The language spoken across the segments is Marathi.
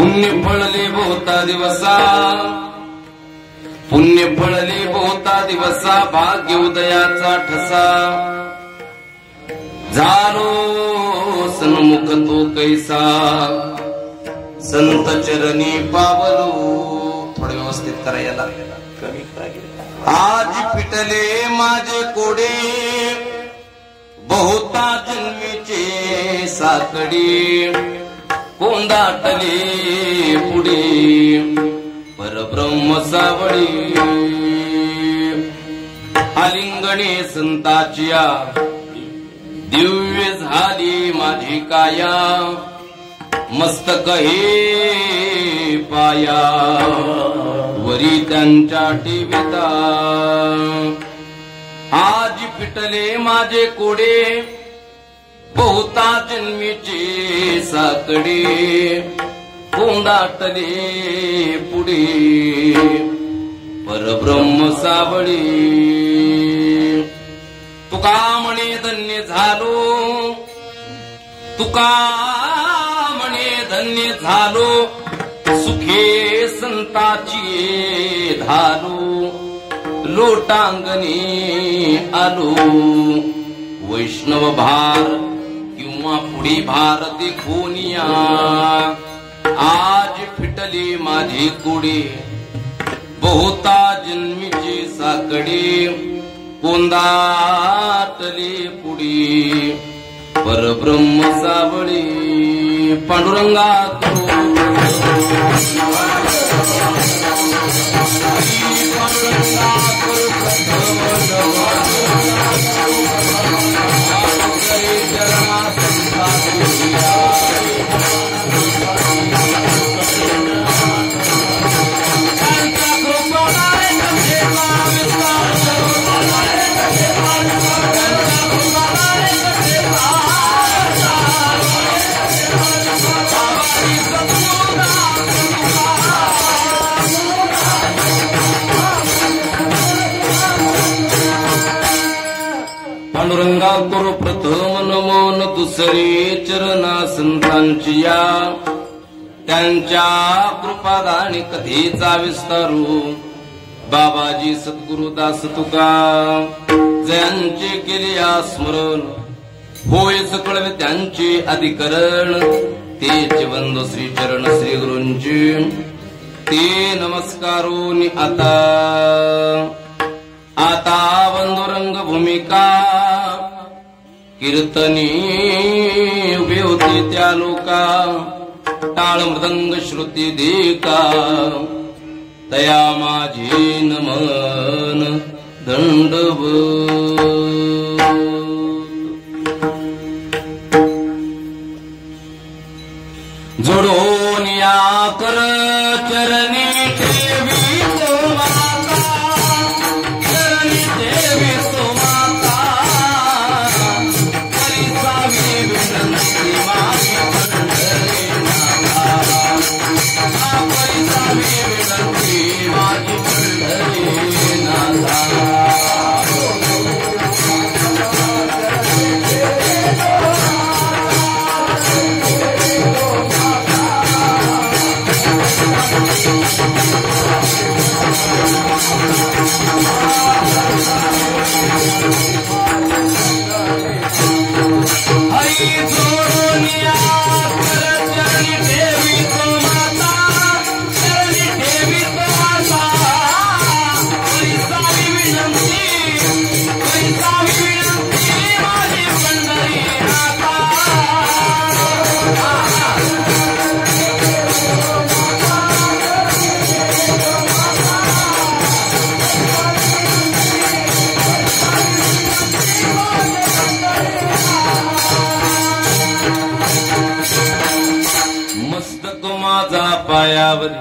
पुण्य फळले बहुता दिवसा, पुण्य फळले बहुता दिवसा, भाग्य उदयाचा ठसा झालो सन्मुख तो कैसा, संत चरणी पावलो. थोडं व्यवस्थित करायला कमी करा. आज पिटले माझे कोडे बहुता जन्मीचे साकडी, कोंदाटले पुढे परब्रह्म सावळी. आलिंगणे संताचिया दिव्य झाली माझी काया, मस्तक हे पाया वरी त्यांच्या टिविता. आज पिटले माझे कोडे बहुता जन्मीचे साकडे, कोंदाटले पुढे परब्रह्म सावळी. तुका म्हणे धन्य झालो, तुका म्हणे धन्य झालो, सुखे संताची धालो, लोटांगणी आलो. वैष्णव भार किंवा पुढी भारती खोनिया, आज फिटली माझी कुडी बहुता जन्मीची साकडे, कोंदाटले पुढी परब्रह्म सावळी. पांडुरंगा पांडुरंगा करो प्रथम नमन, दुसरे चरणा संतांची या, त्यांच्या कृपादानी कधीचा विस्तारू. बाबाजी सद्गुरु दास तुका जयांचे केले स्मरण, होय सकळ त्यांचे अधिकरण. तेच वंदो श्री चरण श्री गुरूंचे, ते नमस्कारोनी आता आता वंदो रंग भूमिका. कीर्तनी उभे होते त्या लोका, टाळ मृदंग श्रुती देका. तया माझे नमन दंडवत. जोडून या कर चरणी ठेवी तो माता, चरणी ठेवी तो माता. करिसावी विनंती माझी पंढरी नाथा, करिसावी विनंती माझी पंढरी नाथा. पायावर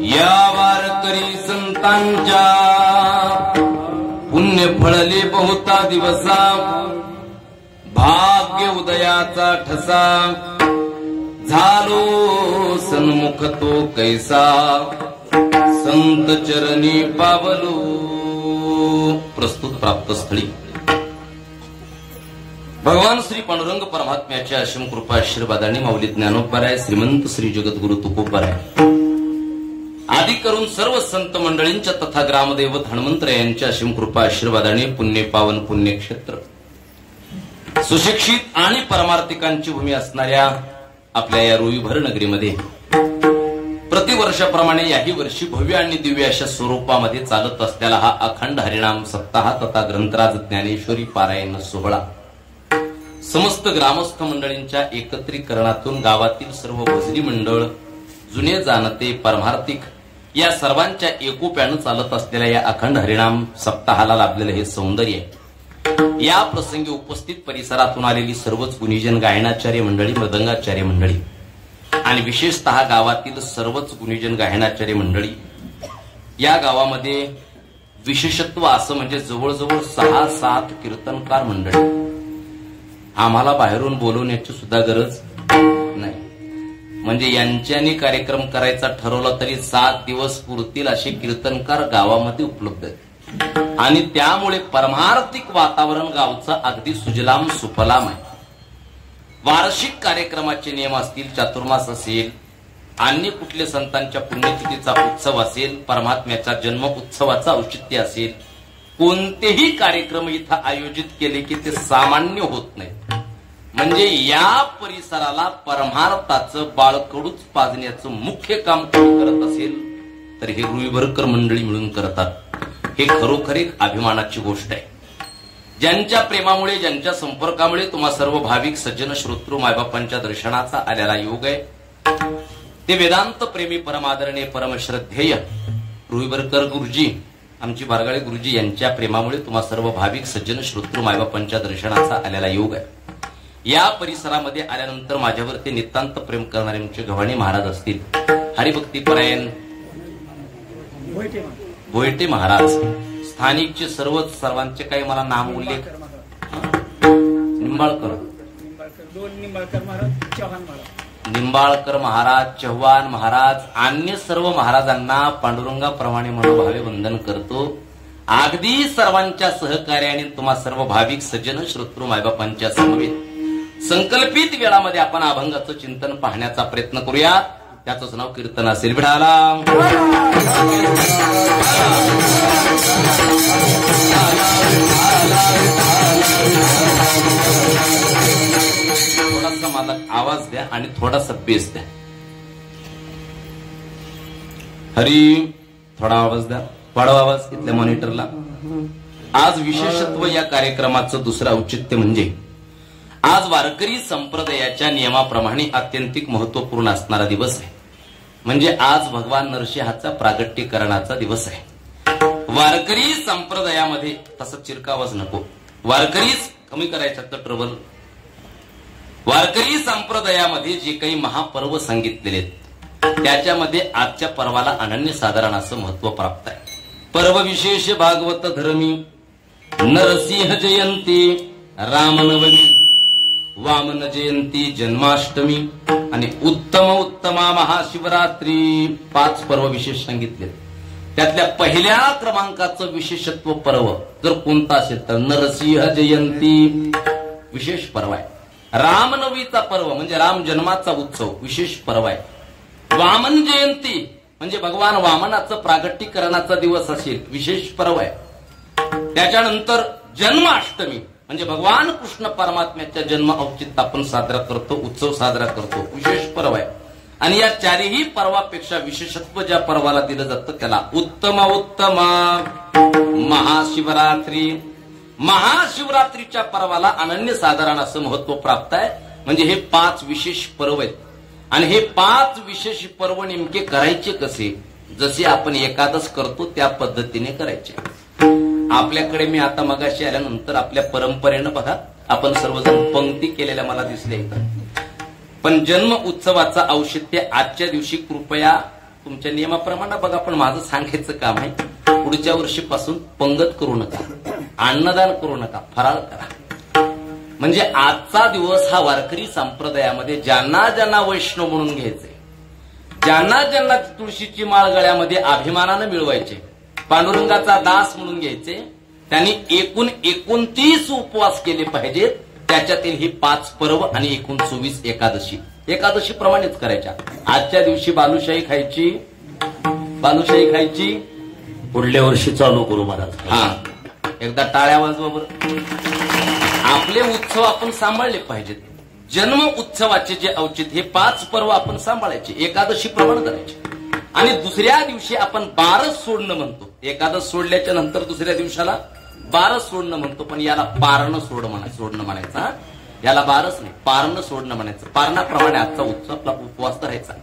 या वारकरी संतांच्या, पुण्य फळले बहुता दिवसा, भाग्य उदयाचा ठसा झालो सन्मुख तो कैसा, संत चरणी पावलो. प्रस्तुत प्राप्त स्थळी भगवान श्री पांडुरंग परमात्म्याच्या असीम कृपा आशीर्वादाने माऊली ज्ञानोबराय श्रीमंत श्री जगद्गुरु तुकोबराय आदी करून सर्व संत मंडळींच्या तथा ग्रामदैवत हनुमंत यांच्या असीम कृपा आशीर्वादाने पुण्य पावन पुण्यक्षेत्र सुशिक्षित आणि परमार्थिकांची भूमी असणाऱ्या आपल्या या रुईभर नगरीमध्ये प्रतिवर्षाप्रमाणे याही वर्षी भव्य आणि दिव्य अशा स्वरूपामध्ये चालत असलेला हा अखंड हरिनाम सप्ताह तथा ग्रंथराज ज्ञानेश्वरी पारायण सोहळा समस्त ग्रामस्थ मंडळींच्या एकत्रीकरणातून गावातील सर्व भजनी मंडळ जुने जाणते परमार्थिक या सर्वांच्या एकोप्यानं चालत असलेल्या या अखंड हरिनाम सप्ताहाला लाभलेलं हे सौंदर्य या प्रसंगी उपस्थित परिसरातून आलेली सर्वच गुणीजन गायनाचार्य मंडळी मृदंगाचार्य मंडळी आणि विशेषतः गावातील सर्वच गुणीजन गायनाचार्य मंडळी या गावामध्ये विशेषत्व असं म्हणजे जवळजवळ 6-7 कीर्तनकार मंडळी आम्हाला बाहेरून बोलवण्याची सुद्धा गरज नाही म्हणजे यांच्यानी कार्यक्रम करायचा ठरवला तरी 7 दिवस पुरतील असे कीर्तनकार गावामध्ये उपलब्ध आहेत आणि त्यामुळे परमार्थिक वातावरण गावचं अगदी सुजलाम सुफलाम आहे वार्षिक कार्यक्रमाचे नियम असतील चातुर्मास असेल अन्य कुठले संतांच्या पुण्यतिथीचा उत्सव असेल परमात्म्याचा जन्म उत्सवाचा औचित्य असेल कोणतेही कार्यक्रम इथं आयोजित केले की ते सामान्य होत नाही म्हणजे या परिसराला परमार्थाचं बाळकडूच पाजण्याचं मुख्य काम कोणी करत असेल तर हे रुईभरकर मंडळी मिळून करतात हे खरोखर एक अभिमानाची गोष्ट आहे ज्यांच्या प्रेमामुळे ज्यांच्या संपर्कामुळे तुम्हा सर्व भाविक सज्जन श्रोतृ मायबापांच्या दर्शनाचा आलेला योग आहे ते वेदांत प्रेमी परमादरणीय परमश्रद्धेय रुईभरकर गुरुजी आमची बारगाळे गुरुजी यांच्या प्रेमामुळे तुम्हा सर्व भाविक सज्जन श्रोतृ मायबापांच्या दर्शनाचा आलेला योग आहे या परिसरामध्ये आल्यानंतर माझ्यावर ते नितांत प्रेम करणारे आमचे गव्हाणे महाराज असतील हरिभक्ती परायण भोयटे महाराज स्थानिकचे सर्वांचे काही मला नाम उल्लेख निंबाळकर महाराज चव्हाण महाराज अन्य सर्व महाराजांना पांडुरंगाप्रमाणे मनोभावे वंदन करतो अगदी सर्वांच्या सहकार्याने तुम्हा सर्व भाविक सज्जन श्रोतृ मायबापांच्या समवेत संकल्पित वेळामध्ये आपण अभंगाचं चिंतन पाहण्याचा प्रयत्न करूया त्याचंच नाव कीर्तन असेल विठाला थोडासा मला आवाज द्या आणि थोडासा बेस द्या हरी थोडा आवाज द्या वाढवा आवाज इथल्या मॉनिटरला आज विशेषत्व या कार्यक्रमाचं दुसरं औचित्य म्हणजे आज वारकरी संप्रदायाच्या नियमाप्रमाणे अत्यंतिक महत्वपूर्ण असणारा दिवस आहे म्हणजे आज भगवान नरसिंहाचा प्रागट्यकरणाचा दिवस आहे वारकरी संप्रदायामध्ये तसं चिरका आवाज नको वारकरीच कमी करायचा तर ट्रबल वारकरी संप्रदायामध्ये जे काही महापर्व सांगितलेले आहेत त्याच्यामध्ये आजच्या पर्वाला अनन्यसाधारण असं महत्व प्राप्त आहे पर्व विशेष भागवत धर्मी नरसिंह जयंती रामनवमी वामन जयंती जन्माष्टमी आणि उत्तमा महाशिवरात्री 5 पर्व विशेष सांगितले त्यातल्या पहिल्या क्रमांकाचं विशेषत्व पर्व जर कोणता असेल तर नरसिंह जयंती विशेष पर्व आहे रामनवमीचा पर्व म्हणजे राम जन्माचा उत्सव विशेष पर्व आहे वामन जयंती म्हणजे भगवान वामनाचं प्रागट्यकरणाचा दिवस असेल विशेष पर्व आहे त्याच्यानंतर जन्माष्टमी म्हणजे भगवान कृष्ण परमात्म्याच्या जन्म औचित्य आपण साजरा करतो उत्सव साजरा करतो विशेष पर्व आहे आणि या चारही पर्वापेक्षा विशेषत्व ज्या पर्वाला दिलं जातं त्याला उत्तमा महाशिवरात्री महाशिवरात्रीच्या पर्वाला अनन्यसाधारण असं महत्व प्राप्त आहे म्हणजे हे 5 विशेष पर्व आहेत आणि हे 5 विशेष पर्व नेमके करायचे कसे जसे आपण एकादश करतो त्या पद्धतीने करायचे आपल्याकडे मी आता मगाशी आल्यानंतर आपल्या परंपरेनं बघा आपण सर्वजण पंक्ती केलेल्या मला दिसल्या इथं पण जन्म उत्सवाचा औचित्य आजच्या दिवशी कृपया तुमच्या नियमाप्रमाणे बघा पण माझं सांगायचं काम आहे पुढच्या वर्षीपासून पंगत करू नका अन्नदान करू नका फराळ करा म्हणजे आजचा दिवस हा वारकरी संप्रदायामध्ये ज्यांना ज्यांना वैष्णव म्हणून घ्यायचे ज्यांना ज्यांना तुळशीची माळ गळ्यामध्ये अभिमानानं मिळवायचे पांडुरंगाचा दास म्हणून घ्यायचे त्यांनी एकूण 29 उपवास केले पाहिजेत त्याच्यातील ही 5 पर्व आणि एकूण 24 एकादशी एकादशी प्रमाणेच करायच्या. आजच्या दिवशी बालुशाही खायची, बालुशाही खायची, पुढल्या वर्षी चालू करू महाराज. हा, एकदा टाळ्या वाजवा बरं. आपले उत्सव आपण सांभाळले पाहिजेत. जन्म उत्सवाचे जे औचित्य हे 5 पर्व आपण सांभाळायचे, एकादशी प्रमाण करायचे. आणि दुसऱ्या दिवशी आपण बारस सोडणं म्हणतो. एकादश सोडल्याच्या नंतर दुसऱ्या दिवसाला बारस सोडणं म्हणतो, पण याला पारणं सोडणं म्हणायचं. याला बारस नाही, पारणं सोडणं म्हणायचं. पारणाप्रमाणे आजचा उत्सव आपला उपवास करायचा.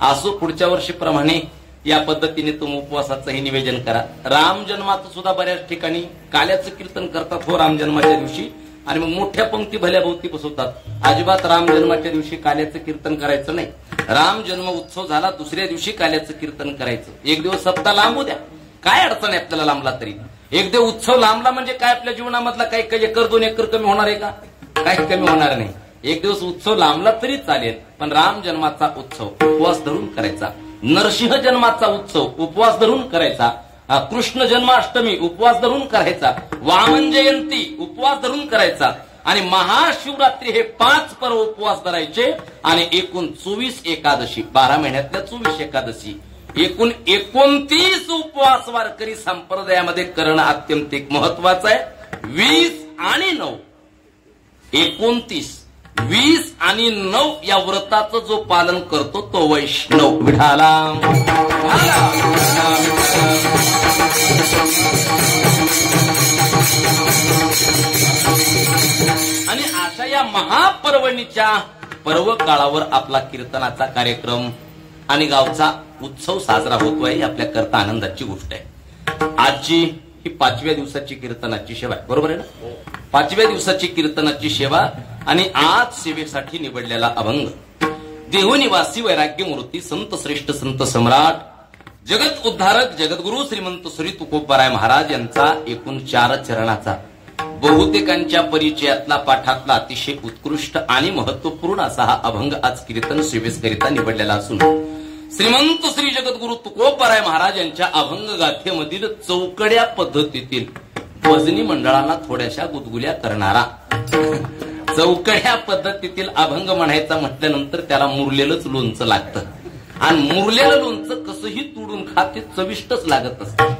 असो पुढच्या वर्षीप्रमाणे या पद्धतीने तुम्ही उपवासाचंही निवेदन करा. राम जन्माचं सुद्धा बऱ्याच ठिकाणी काल्याचं कीर्तन करतात हो राम जन्माच्या दिवशी, आणि मग मोठ्या पंक्ती भल्या भोवती बसवतात. अजिबात राम जन्माच्या दिवशी काल्याचं कीर्तन करायचं नाही. राम जन्म उत्सव झाला दुसऱ्या दिवशी काल्याचं कीर्तन करायचं. एक दिवस सप्ताह लांबू द्या, काय अडचण आहे आपल्याला लांबला तरी. एक दिवस उत्सव लांबला म्हणजे काय आपल्या जीवनामधला काही काही 1-2 एकर कमी होणार आहे का? काही कमी होणार नाही. एक दिवस उत्सव लांबला तरी चालेल, पण राम जन्माचा उत्सव उपवास धरून करायचा. नरसिंह जन्माचा उत्सव उपवास धरून करायचा. कृष्ण जन्माष्टमी उपवास धरून करायचा. वामन जयंती उपवास धरून करायचा. आणि महाशिवरात्री हे 5 पर्व उपवास धरायचे. आणि एकूण 24 एकादशी, 12 महिन्यातल्या 24 एकादशी, एकूण 29 उपवास वारकरी संप्रदायामध्ये करणं अत्यंत महत्वाचं आहे. 20 आणि 9, 29, 20 आणि 9 या व्रताचं जो पालन करतो तो वैष्णव. विठाला आणि अशा या महापर्वणीच्या पर्व काळावर आपला कीर्तनाचा कार्यक्रम आणि गावचा उत्सव साजरा होतोय. आपल्या करता आनंदाची गोष्ट आहे. आजची ही 5व्या दिवसाची कीर्तनाची सेवा आहे, बरोबर आहे ना? 5व्या दिवसाची कीर्तनाची सेवा आणि आज सेवेसाठी निवडलेला अभंग देहनिवासी वैराग्य मूर्ती संत श्रेष्ठ संत सम्राट जगत उद्धारक जगद्गुरु श्रीमंत श्री तुकोबाराय महाराज यांचा एकूण 4 चरणाचा बहुतेकांच्या परिचयातला पाठातला अतिशय उत्कृष्ट आणि महत्वपूर्ण असा हा अभंग आज कीर्तन सेवेकरिता निवडलेला असून श्रीमंत श्री जगद्गुरु तुकोबाराय महाराज यांच्या अभंग गाथेमधील चौकड्या पद्धतीतील भजनी मंडळांना थोड्याशा गुदगुल्या करणारा चौकड्या पद्धतीतील अभंग म्हणायचा म्हटल्यानंतर त्याला मुरलेलंच लोणचं लागतं. आणि मुरलेलं लोणचं कसंही तोडून खा ते चविष्टच लागत असतं.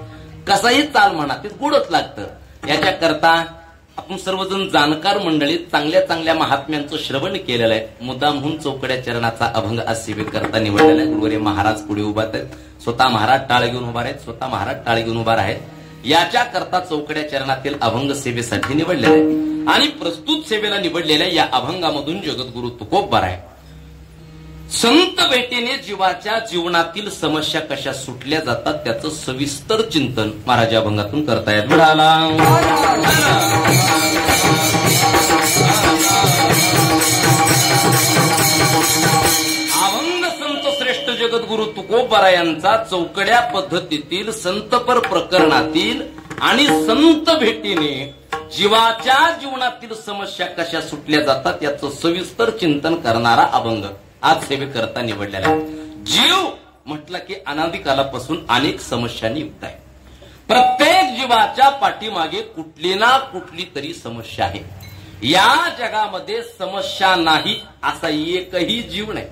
कसंही चाल म्हणा ते गोडच लागतं. याच्याकरता आपण सर्वजण जाणकार मंडळीत चांगल्या चांगल्या महात्म्यांचं श्रवण केलेलं आहे. मुद्दामहून चौकड्या चरणाचा अभंग आज सेवेकरता निवडलेला आहे. गुरुवारी महाराज पुढे उभा आहेत, स्वतः महाराज टाळ घेऊन उभा आहेत, स्वतः महाराज टाळ घेऊन उभा आहेत. याच्याकरता चौकड्या चरणातील अभंग सेवेसाठी निवडलेला आहे. आणि प्रस्तुत सेवेला निवडलेल्या या अभंगामधून जगद्गुरु तुकोबाराय संत भेटीने जीवाच्या जीवनातील समस्या कशा सुटल्या जातात त्याचं सविस्तर चिंतन महाराज अभंगातून करतायत. मिळाला अभंग संत श्रेष्ठ जगद्गुरु तुकोबाराय यांचा चौकड्या पद्धतीतील संतपर प्रकरणातील आणि संत भेटीने जीवाच्या जीवनातील समस्या कशा सुटल्या जातात याचं सविस्तर चिंतन करणारा अभंग आज सेवेकरता निवडलेला आहे. जीव म्हटलं की अनादी कालापासून अनेक समस्यांनी युक्त आहे. प्रत्येक जीवाच्या पाठीमागे कुठली ना कुठली तरी समस्या आहे. या जगामध्ये समस्या नाही असा एकही जीव नाही.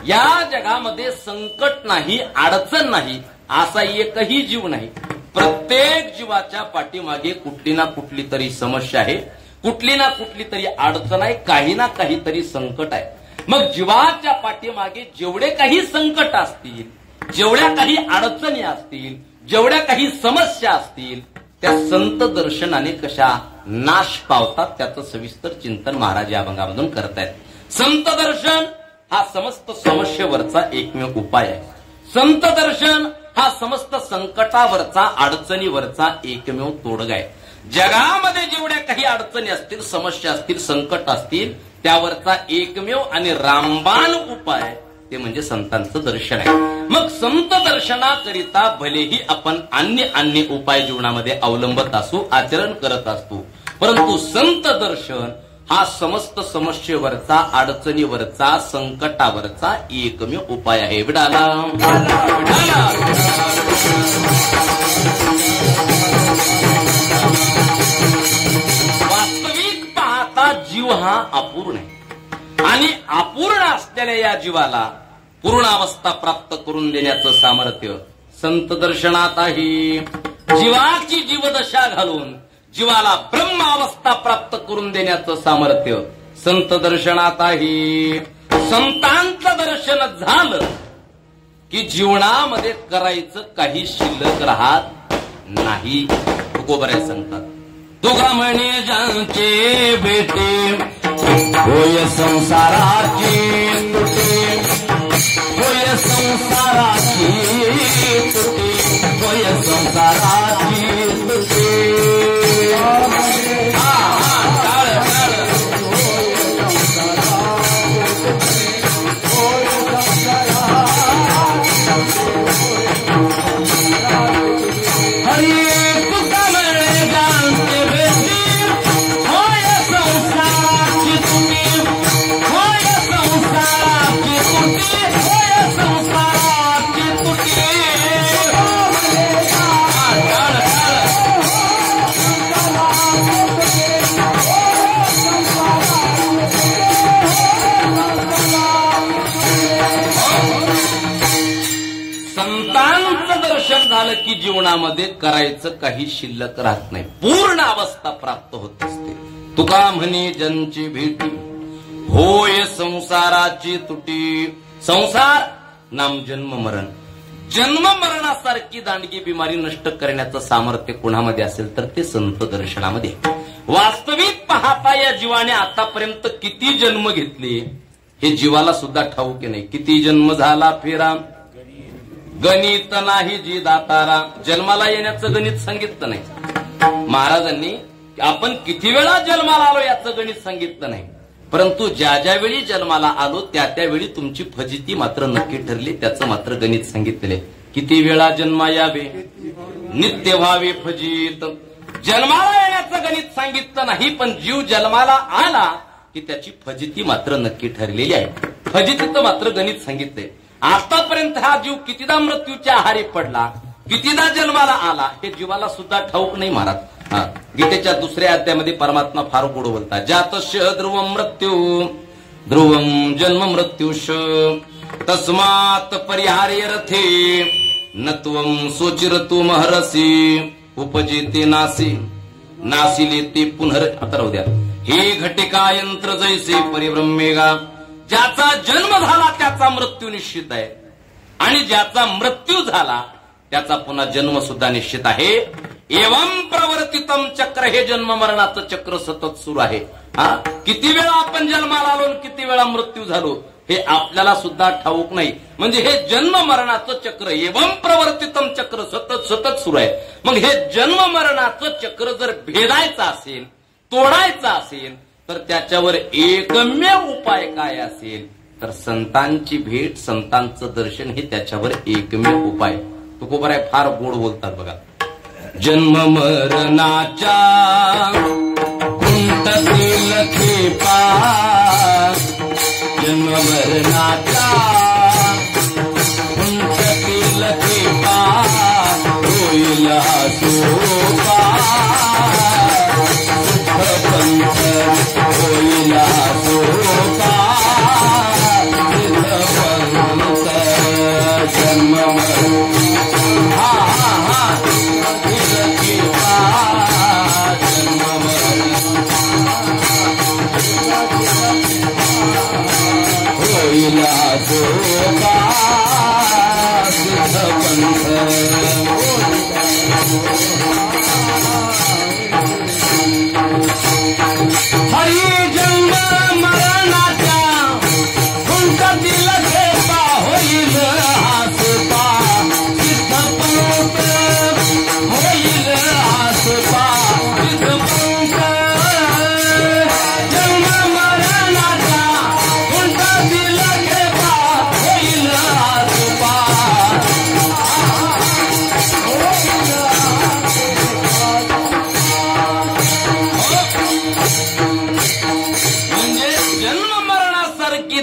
या जगामध्ये संकट नाही, अडचण नाही असा एकही जीव नाही. प्रत्येक जीवाच्या पाठीमागे कुठली ना कुठली तरी समस्या आहे, कुठली ना कुठली तरी अडचण आहे, काही ना काहीतरी संकट आहे. मग जीवाच्या पाठीमागे जेवढे काही संकट असतील, जेवढ्या काही अडचणी असतील, जेवढ्या काही समस्या असतील त्या संत दर्शनाने कशा नाश पावतात त्याचं सविस्तर चिंतन महाराज या अभंगामधून करतायत. संत दर्शन हा समस्त समस्येवरचा एकमेव उपाय आहे. संत दर्शन हा समस्त संकटावरचा अडचणीवरचा एकमेव तोडगा आहे. जगामध्ये जेवढ्या काही अडचणी असतील, समस्या असतील, संकट असतील त्यावरचा एकमेव आणि रामबाण उपाय ते म्हणजे संतांचं दर्शन आहे. मग संत दर्शनाकरिता भलेही आपण अन्य उपाय जीवनामध्ये अवलंबत असू, आचरण करत असतो, परंतु संत दर्शन हा समस्त समस्येवरचा, अडचणीवरचा, संकटावरचा एकमेव उपाय आहे. विडाला वास्तविक पाहता जीव हा अपूर्ण आहे आणि अपूर्ण असलेल्या या जीवाला पूर्णावस्था प्राप्त करून देण्याचं सामर्थ्य संत दर्शनात आहे. जीवाची जीवदशा घालून जीवाला ब्रह्मावस्था प्राप्त करून देण्याचं सामर्थ्य संत दर्शनात आहे. संतांचं दर्शन झालं की जीवनामध्ये करायचं काही शिल्लक राहत नाही. तुकोबऱ्या सांगतात, तुका म्हणे ज्यांचे भेटे होय संसाराची तुटे, होय संसाराची तुटे, होय संसाराची तुटे. झालं की जीवनामध्ये करायचं काही शिल्लक राहत नाही, पूर्ण अवस्था प्राप्त होत असते. तुका म्हणे ज्यांची भेटी होय संसाराची तुटी. संसार नाम जन्म मरण, जन्म मरणासारखी दांडगी बिमारी नष्ट करण्याचं सामर्थ्य कोणामध्ये असेल तर ते संत दर्शनामध्ये. वास्तविक पाहता या जीवाने आतापर्यंत किती जन्म घेतले हे जीवाला सुद्धा ठाऊक नाही. किती जन्म झाला फेरा गणित नाही जी दातारा. जन्माला येण्याचं गणित सांगितलं नाही महाराजांनी. आपण किती वेळा जन्माला आलो याचं गणित सांगितलं नाही, परंतु ज्या ज्या वेळी जन्माला आलो त्या त्यावेळी तुमची फजिती मात्र नक्की ठरली, त्याचं मात्र गणित सांगितले. किती वेळा जन्मा यावे नित्य व्हावे फजित. जन्माला येण्याचं गणित सांगितलं नाही, पण जीव जन्माला आला की त्याची फजिती मात्र नक्की ठरलेली आहे. फजितीचं मात्र गणित सांगितलंय. आतापर्यंत हा जीव कितीदा मृत्यूच्या आहारी पडला, कितीदा जन्माला आला हे जीवाला सुद्धा ठाऊक नाही महाराज. गीतेच्या दुसऱ्या अध्यायामध्ये परमात्मा फार गोड बोलतात. जातश ध्रुवम मृत्यू ध्रुवम जन्म मृत्यूश तस्मात परिहार्य रथे नत्वम सोचिरतु महरसी उपजेते नासी नासिले ते पुनर. आता राहू द्या. हे घटिका यंत्र जैसे परिब्रह्मेगा. ज्याचा जन्म झाला त्याचा मृत्यू निश्चित आहे आणि ज्याचा मृत्यू झाला त्याचा पुन्हा जन्म सुद्धा निश्चित आहे. एवं प्रवर्तितम चक्र. हे जन्म मरणाचं चक्र सतत सुरू आहे. किती वेळा आपण जन्माला आलो किती वेळा मृत्यू झालो हे आपल्याला सुद्धा ठाऊक नाही. म्हणजे हे जन्म मरणाचं चक्र एवं प्रवर्तितम चक्र सतत सतत सुरू आहे. मग हे जन्म मरणाचं चक्र जर भेदायचं असेल, तोडायचं असेल तर त्याच्यावर एकमेव उपाय काय असेल तर संतांची भेट, संतांचं दर्शन हे त्याच्यावर एकमेव उपाय. तुकोबराय फार गोड बोलतात बघा. जन्म मरणाच्या कुंटतील खेपा, जन्म मरणाच्या कुंटतील खेपा होईल सोपा पंथ होईल सोपा पंथ. जन्म होईल सोपा पंथ. हरी जन्म मरणाच्या कुंटतील खेपा होईल सोपा सिद्धपंथ होईल सोपा सिद्धपंथ. जन्म मरणाच्या कुंटतील खेपा होईल सोपा.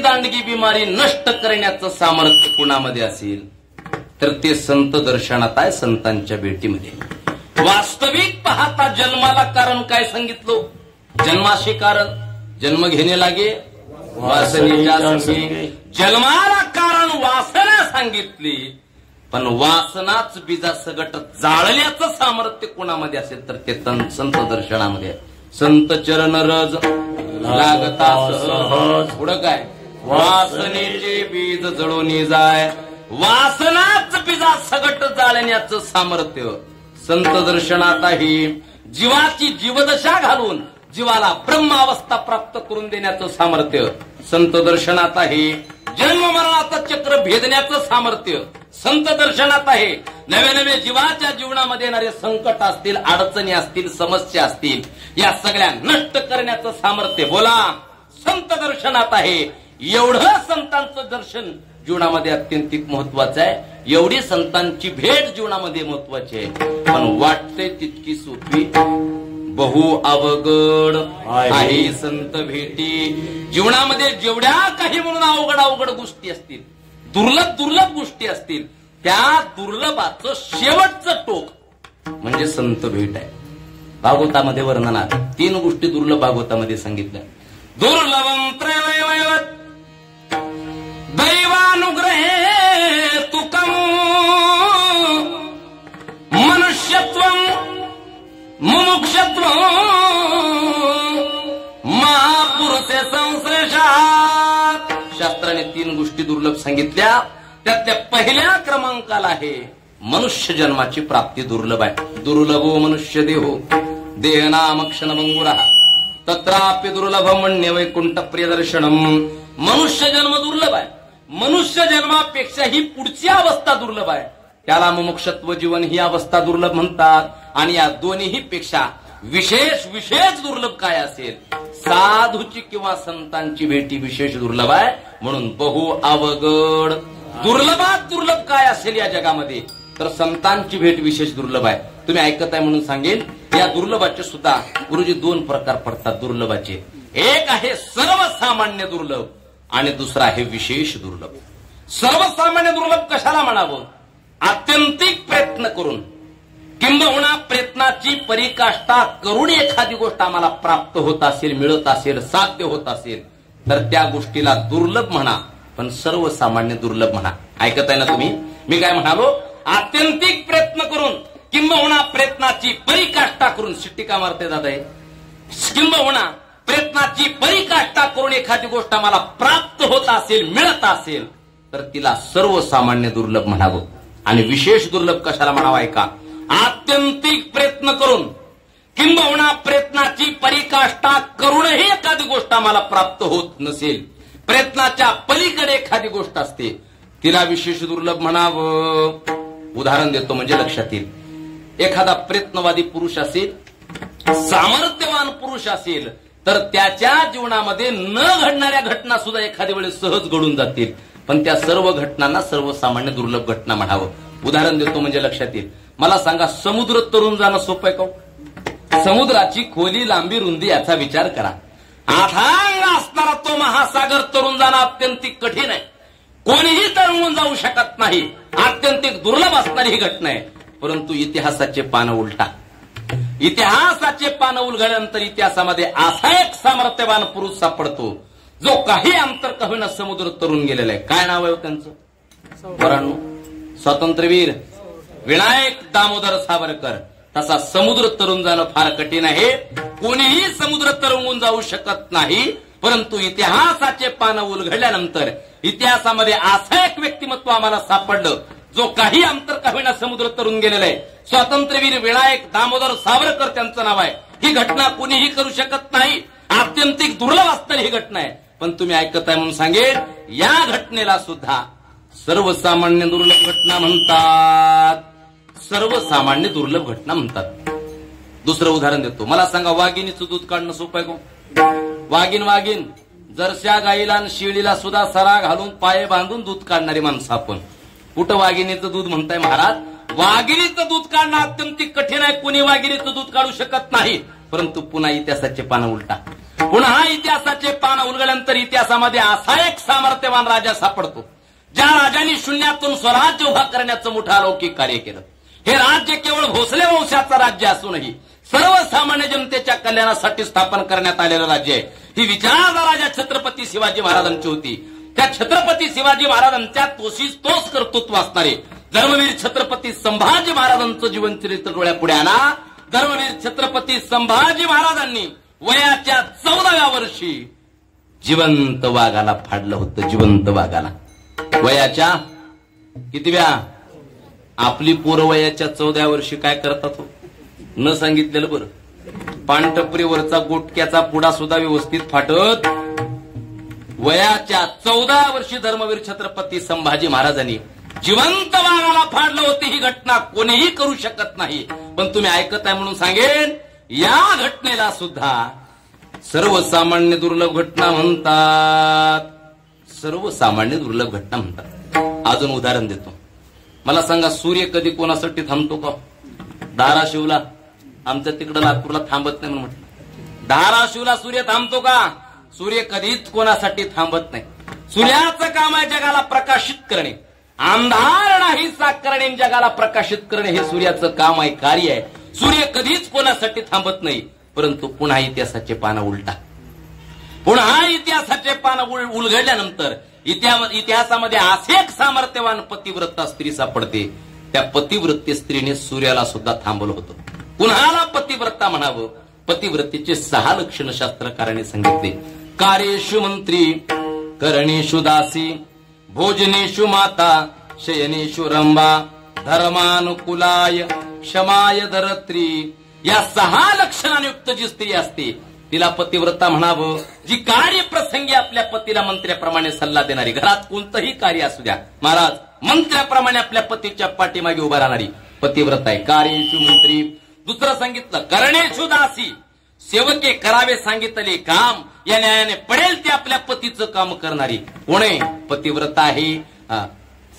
दांडगी बिमारी नष्ट करण्याचं सामर्थ्य कुणामध्ये असेल तर ते संत दर्शनात आहे, संतांच्या भेटीमध्ये. वास्तविक पाहता जन्माला कारण काय सांगितलं? जन्माशी कारण. जन्म घेणे लागे वासनेच्या संगे. जन्माला कारण वासना सांगितली, पण वासनाच बीजा सगट जाळल्याचं सामर्थ्य कोणामध्ये असेल तर ते संत दर्शनामध्ये. संत चरण रज लागता सहज. पुढं काय? वासनेचे बीज जळून जाय. वासनाच बीजा सगट जाळण्याचं सामर्थ्य संत दर्शनात आहे. जीवाची जीवदशा घालून जीवाला ब्रह्मावस्था प्राप्त करून देण्याचं सामर्थ्य संत दर्शनात आहे. जन्म मरणाचं चक्र भेदण्याचं सामर्थ्य संत दर्शनात आहे. नवे नवे जीवाच्या जीवनामध्ये येणारे संकट असतील, अडचणी असतील, समस्या असतील, या सगळ्या नष्ट करण्याचं सामर्थ्य बोला संत दर्शनात आहे. एवढं संतांचं दर्शन जीवनामध्ये अत्यंतिक महत्वाचं आहे. एवढी संतांची भेट जीवनामध्ये महत्वाची आहे. पण वाटते तितकी सोपी बहु अवघड आहे संत भेटी. जीवनामध्ये जेवढ्या काही म्हणून अवघड अवघड गोष्टी असतील, दुर्लभ दुर्लभ गोष्टी असतील, त्या दुर्लभाचं शेवटचं टोक म्हणजे संत भेट आहे. भागवतामध्ये वर्णन आहे. 3 गोष्टी दुर्लभ भागवतामध्ये सांगितल्या. दुर्लभम त्रैवैवत दैवानुग्रहे तुकम मनुष्यत्वम मुमुक्षत्व महापुरुषे संश्लेषात. शास्त्राने 3 गोष्टी दुर्लभ सांगितल्या. त्यातल्या पहिल्या क्रमांकाला आहे मनुष्य जन्माची प्राप्ती दुर्लभ आहे. दुर्लभो मनुष्य देहो देहनाम क्षणभंगुरा तत्राप्य दुर्लभम मन्य वैकुंठ प्रियदर्शनम. मनुष्य जन्म दुर्लभ आहे. मनुष्य जन्मापेक्षा ही पुढची अवस्था दुर्लभ आहे. त्याला मुमुक्षत्व जीवन ही अवस्था दुर्लभ म्हणतात. आणि या दोन्ही पेक्षा विशेष विशेष दुर्लभ काय असेल? साधूची किंवा संतांची भेटी विशेष दुर्लभ आहे. म्हणून बहु अवघड. दुर्लभात दुर्लभ काय असेल या जगामध्ये तर संतांची भेट विशेष दुर्लभ आहे. तुम्ही ऐकत आहे म्हणून सांगेल. या दुर्लभाचे सुद्धा गुरुजी 2 प्रकार पडतात दुर्लभाचे. एक आहे सर्वसामान्य दुर्लभ आणि दुसरा आहे विशेष दुर्लभ. सर्वसामान्य दुर्लभ कशाला म्हणावं? आत्यंतिक प्रयत्न करून किंबहुना प्रयत्नाची परिकाष्ठा करून एखादी गोष्ट आम्हाला प्राप्त होत असेल, मिळत असेल, साध्य होत असेल तर त्या गोष्टीला दुर्लभ म्हणा, पण सर्वसामान्य दुर्लभ म्हणा. ऐकत आहे ना तुम्ही? मी काय म्हणालो? आत्यंतिक प्रयत्न करून किंबहुना प्रयत्नाची परिकाष्ठा करून. शिट्टी का मारते दादा? किंबहुना प्रयत्नाची परिकाष्ठा करून एखादी गोष्ट आम्हाला प्राप्त होत असेल, मिळत असेल तर तिला सर्वसामान्य दुर्लभ म्हणावं. आणि विशेष दुर्लभ कशाला म्हणावं? ऐका. आत्यंतिक प्रयत्न करून किंबहुना प्रयत्नाची परिकाष्ठा करूनही एखादी गोष्ट आम्हाला प्राप्त होत नसेल, प्रयत्नाच्या पलीकडे एखादी गोष्ट असते, तिला विशेष दुर्लभ म्हणावं. उदाहरण देतो म्हणजे लक्षात येईल. एखादा प्रयत्नवादी पुरुष असेल, सामर्थ्यवान पुरुष असेल तर त्याच्या जीवनामध्ये न घडणाऱ्या घटना सुद्धा एखाद्या वेळेस सहज घडून जातील, पण त्या सर्व घटनांना सर्वसामान्य दुर्लभ घटना म्हणावं. उदाहरण देतो म्हणजे लक्षात येईल. मला सांगा, समुद्र तरून जाणं सोपं आहे का? समुद्राची खोली, लांबी, रुंदी याचा विचार करा. अथांग असणारा तो महासागर तरून जाणं अत्यंतिक कठीण आहे. कोणीही तरुण जाऊ शकत नाही. अत्यंतिक दुर्लभ असणारी ही घटना आहे. परंतु इतिहासाचे पानं उलटा. इतिहासाचे पानं उलगडल्यानंतर इतिहासामध्ये असा एक सामर्थ्यवान पुरुष सापडतो जो काही अंतर का होईना समुद्र तरून गेलेला आहे. काय नाव आहे त्यांचं? पोरांनो, स्वातंत्र्यवीर विनायक दामोदर सावरकर. तसा समुद्र तरून जाणं फार कठीण आहे. कोणीही समुद्र तरंगून जाऊ शकत नाही. परंतु इतिहासाचे पानं उलगडल्यानंतर इतिहासामध्ये असं एक व्यक्तिमत्व आम्हाला सापडलं जो काही अंतर का होईना समुद्र तरून गेलेला आहे. स्वातंत्र्यवीर विनायक दामोदर सावरकर त्यांचं नाव आहे. ही घटना कोणीही करू शकत नाही. आत्यंतिक दुर्लभ असणारी ही घटना आहे. पण तुम्ही ऐकत आहे म्हणून सांगेल, या घटनेला सुद्धा सर्वसामान्य दुर्लभ घटना म्हणतात. सर्वसामान्य दुर्लभ घटना म्हणतात. दुसरं उदाहरण देतो. मला सांगा, वाघिणीचं दूध काढणं सोपं आहे का? वाघीण जरशा गाईला आणि शेळीला सुद्धा सरा घालून पाय बांधून दूध काढणारी माणसं आपण. कुठं वाघिणीचं दूध म्हणताय महाराज? वाघिणीचं दूध काढणं अत्यंतिक कठीण आहे. कोणी वाघिणीचं दूध काढू शकत नाही. परंतु पुन्हा इतिहासाचे पानं उलटा. पुन्हा इतिहासाचे पानं उलगडल्यानंतर इतिहासामध्ये असा एक सामर्थ्यवान राजा सापडतो ज्या राजाने शून्यातून स्वराज्य उभा करण्याचं मोठं अलौकिक कार्य केलं. हे राज्य केवळ भोसले वंशाचं राज्य असूनही सर्वसामान्य जनतेच्या कल्याणासाठी स्थापन करण्यात आलेलं राज्य आहे. ही विचारधारा छत्रपती शिवाजी महाराजांची होती. त्या छत्रपती शिवाजी महाराजांच्या तोशीस तोच कर्तृत्व असणारे धर्मवीर छत्रपती संभाजी महाराजांचं जीवनचरित्र डोळ्यापुढे आणा. धर्मवीर छत्रपती संभाजी महाराजांनी वयाच्या 14व्या वर्षी जिवंत वाघाला फाडलं होतं. जिवंत वाघाला वयाच्या कितव्या? आपली पोरं वयाच्या 14व्या वर्षी काय करतात हो? न सांगितलेलं बरं. पानटपरीवरचा गोटक्याचा पुडा सुद्धा व्यवस्थित फाटत. वयाच्या 14व्या वर्षी धर्मवीर छत्रपती संभाजी महाराजांनी जिवंत वाघाला फाडलं होतं. ही घटना कोणीही करू शकत नाही. पण तुम्ही ऐकत आहे म्हणून सांगेन, या घटनेला सुद्धा सर्वसामान्य दुर्लभ घटना म्हणतात. सर्वसामान्य दुर्लभ घटना म्हणतात. अजून उदाहरण देतो. मला सांगा, सूर्य कधी कोणासाठी थांबतो का? धाराशिवला, आमच्या तिकडं नागपूरला थांबत नाही म्हणून म्हटलं. धाराशिवला सूर्य थांबतो का? सूर्य कधीच कोणासाठी थांबत नाही. सूर्याचं काम आहे जगाला प्रकाशित करणे. अंधार नाहीसा करणे, जगाला प्रकाशित करणे हे सूर्याचं काम आहे, कार्य आहे. सूर्य कधीच कोणासाठी थांबत नाही. परंतु पुन्हा इतिहासाचे पानं उलटा. पुन्हा इतिहासाचे पानं उलगडल्यानंतर इतिहासामध्ये असे एक सामर्थ्यवान पतिव्रता स्त्री सापडते. त्या पतिव्रते स्त्रीने सूर्याला सुद्धा थांबवलं होतं. कुणाला पतिव्रता म्हणावं? पतिव्रतेचे 6 लक्षण शास्त्रकारांनी सांगितले. कार्येषु मंत्री, करणेषु दासी, भोजनेषु माता, शयनेषु रंभा, धर्मानुकुलाय, क्षमाय धरत्री. या 6 लक्षणाने युक्त जी स्त्री असते तिला पतिव्रता म्हणावं. जी कार्यप्रसंगी आपल्या पतीला मंत्र्याप्रमाणे सल्ला देणारी, घरात कोणतंही कार्य असू द्या महाराज, मंत्र्याप्रमाणे आपल्या पतीच्या पाठीमागे उभा राहणारी पतिव्रता आहे. कार्येषु मंत्री. दुसरं सांगितलं करणेषु दासी, सेवके करावे सांगितले काम या न्यायाने पडेल ते आपल्या पतीचं काम करणारी कोण आहे? पतिव्रता आहे.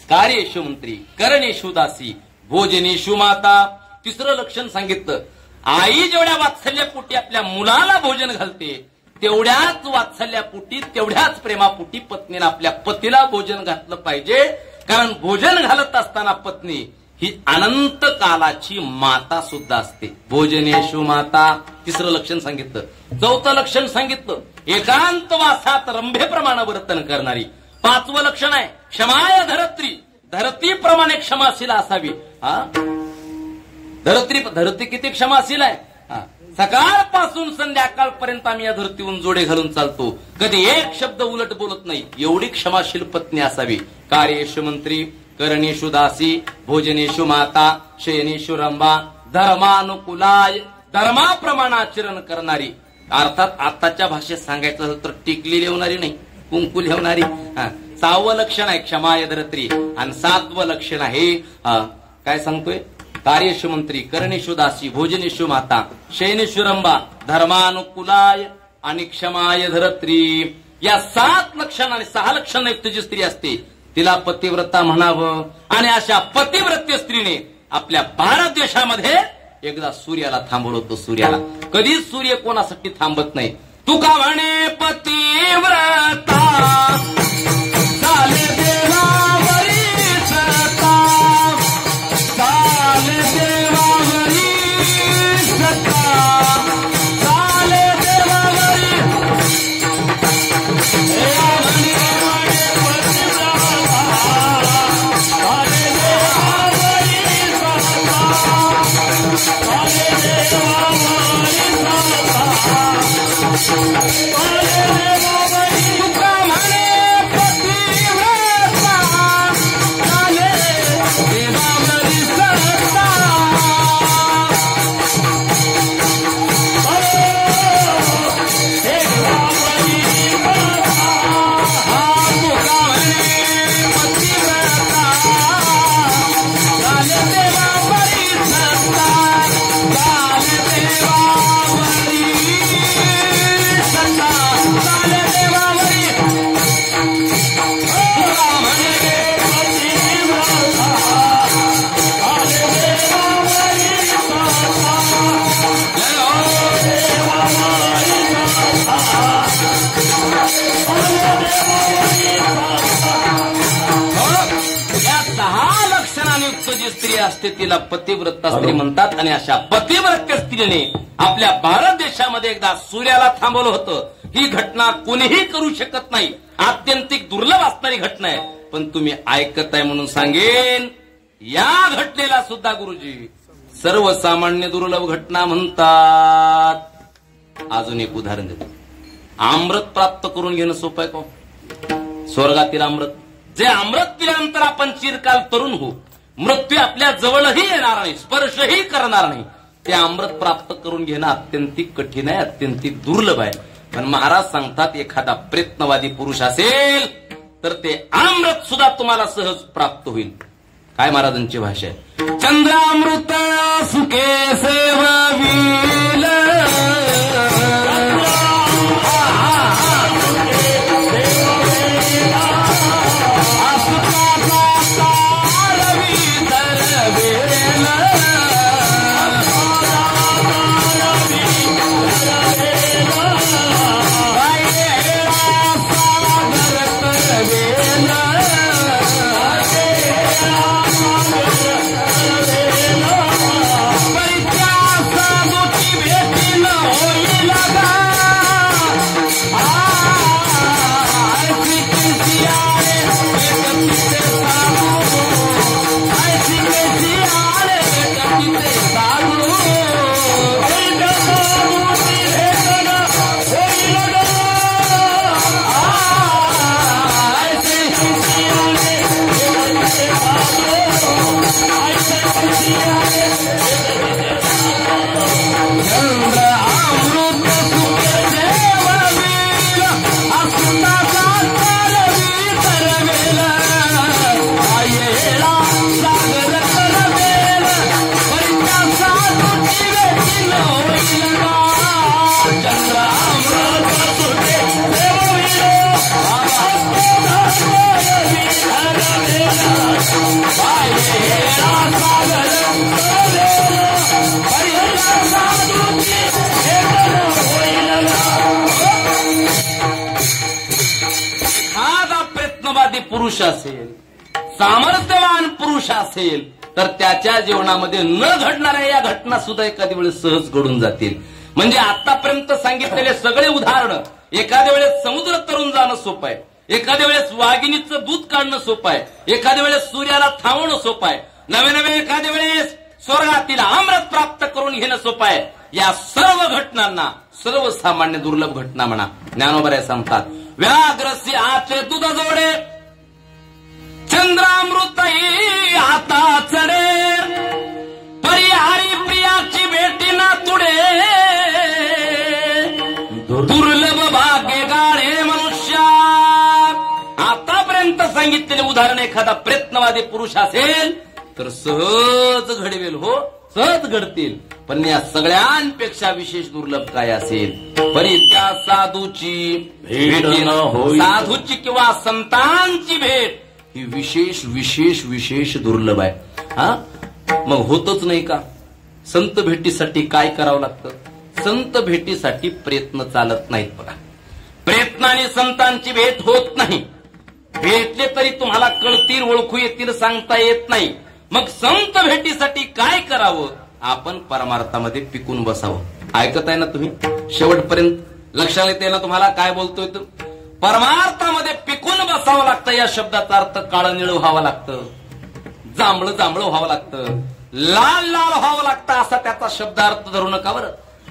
कार्येषु मंत्री, करणेषु दासी, भोजनेषु माता. तिसरं लक्षण सांगितलं, आई जेवढ्या वात्सल्यापोटी आपल्या मुलाला भोजन घालते तेवढ्याच वात्सल्यापोटी, तेवढ्याच प्रेमापोटी पत्नीने आपल्या पतीला भोजन घातलं पाहिजे. कारण भोजन घालत असताना पत्नी ही अनंत कालाची माता सुद्धा असते. भोजनेषु माता. तिसरं लक्षण सांगितलं. चौथं लक्षण सांगितलं, एकांतवासात रंभेप्रमाणे वर्तन करणारी. 5वं लक्षण आहे क्षमाय धरत्री, धरतीप्रमाणे क्षमाशील असावी. धरती किती क्षमाशील आहे. सकाळपासून संध्याकाळपर्यंत आम्ही या धरतीहून जोडे घालून चालतो, कधी एक शब्द उलट बोलत नाही, एवढी क्षमाशील पत्नी असावी. कार्येषु मंत्री, करणेषु दासी, भोजनेषु माता, शयनेषु रंभा, धर्मानुकुलाय, धर्माप्रमाणे आचरण करणारी. अर्थात आताच्या भाषेत सांगायचं झालं तर टिकली लिहणारी नाही, कुंकू लिहणारी. 6वं लक्षण आहे क्षमाय धरत्री. आणि 7वं लक्षण आहे काय सांगतोय? कार्येषु मंत्री, करणेषु दासी, भोजनेषु माता, शयनेषु रंभा, धर्मानुकुलाय आणि क्षमाय धरत्री. या 7 लक्षण आणि 6 लक्षण युक्त जी स्त्री असते तिला पतिव्रता म्हणावं. आणि अशा पतिव्रत्य स्त्रीने आपल्या भारत देशामध्ये एकदा सूर्याला थांबवलं होतं. सूर्याला कधीच सूर्य कोणासाठी थांबत नाही. तुका म्हणे पतिव्रता चाले देवावरी सता, चाले देवावरी सता, चाले देवावरी सता. स्थितीला पतिव्रता स्त्री म्हणतात. आणि अशा पतिव्रत्य स्त्रीने आपल्या भारत देशामध्ये एकदा सूर्याला थांबवलं होतं. ही घटना कोणीही करू शकत नाही, आत्यंतिक दुर्लभ असणारी घटना आहे. पण तुम्ही ऐकताय म्हणून सांगेन, या घटनेला सुद्धा गुरुजी सर्वसामान्य दुर्लभ घटना म्हणतात. अजून एक उदाहरण देतो. अमृत प्राप्त करून घेणं सोपं आहे का? स्वर्गातील अमृत, जे अमृत पिल्यानंतर आपण चिरकाल तरुण होऊ, मृत्यू आपल्या जवळही येणार नाही, स्पर्शही करणार नाही, ते अमृत प्राप्त करून घेणं अत्यंतिक कठीण आहे, अत्यंतिक दुर्लभ आहे. पण महाराज सांगतात, एखादा प्रयत्नवादी पुरुष असेल तर ते अमृत सुद्धा तुम्हाला सहज प्राप्त होईल. काय महाराजांची भाषा आहे? चंद्रामृत सुखे सेववील पुरुष असेल, सामर्थ्यवान पुरुष असेल तर त्याच्या जीवनामध्ये न घडणाऱ्या या घटना सुद्धा एखाद्या वेळेस सहज घडून जातील. म्हणजे आतापर्यंत सांगितलेले सगळे उदाहरण, एखाद्या वेळेस समुद्र तरून जाणं सोपं आहे, एखाद्या वेळेस वाघिणीचं दूध काढणं सोपं आहे, एखाद्या वेळेस सूर्याला थांबवणं सोपं आहे, नवे नवे एखाद्या वेळेस स्वर्गातील अमृत प्राप्त करून घेणं सोपं आहे. या सर्व घटनांना सर्वसामान्य दुर्लभ घटना म्हणा. ज्ञानोबराय सांगतात, व्याघ्रस्य आचे दूध जोडे चंद्रामृतही आता चढे, परिहारी प्रियाची भेटी ना तुडे, दुर्लभ भाग्य गाळे मनुष्या. आतापर्यंत सांगितलेले उदाहरण एखादा प्रयत्नवादी पुरुष असेल तर सहज घडवेल, हो सहज घडतील. पण या सगळ्यांपेक्षा विशेष दुर्लभ काय असेल? परी त्या साधूची भेट, साधूची किंवा संतांची भेट ही विशेष विशेष विशेष दुर्लभ आहे. हा मग होतच नाही का? संत भेटीसाठी काय करावं लागतं? संत भेटीसाठी प्रयत्न चालत नाहीत बघा. प्रयत्नाने संतांची भेट होत नाही. भेटले तरी तुम्हाला कळतील, ओळखू येतील, सांगता येत नाही. मग संत भेटीसाठी काय करावं? आपण परमार्थामध्ये पिकून बसावं. ऐकत आहे ना तुम्ही? शेवटपर्यंत लक्षात येते ना तुम्हाला काय बोलतोय? तर परमार्थामध्ये पिकून बसावं लागतं. या शब्दाचा अर्थ काळं निळ व्हावं लागतं, जांभळं जांभळं व्हावं लागतं, लाल लाल व्हावं लागतं, असा त्याचा शब्दार्थ धरू नका बरं.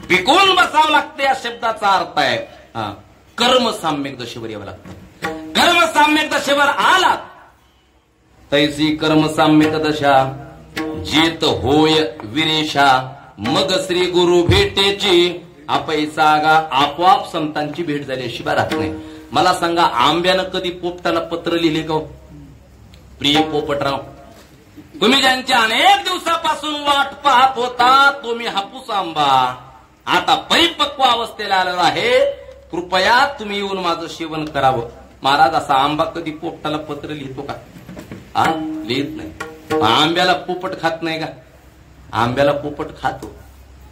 पिकून बसावं लागतं या शब्दाचा अर्थ आहे कर्म साम्यक दशेवर यावं लागतं. कर्म साम्यक दशेवर आलात तैसी कर्म साम्यक दशा जेत होय विरेशा, मग श्री गुरु भेटेची अपैसागा. आपोआप संतांची भेट झाली अशी बा राहत नाही. मला सांगा, आंब्यानं कधी पोपटाला पत्र लिहिले का? प्रिय पोपटराव, तुम्ही ज्यांची अनेक दिवसापासून वाट पाहत होता, तो मी हापूस आंबा आता परिपक्व अवस्थेला आलेला आहे, कृपया तुम्ही येऊन माझं सेवन करावं. महाराज, असा आंबा कधी पोपटाला पत्र लिहितो का? लिहित नाही. आंब्याला पोपट खात नाही का? आंब्याला पोपट खातो.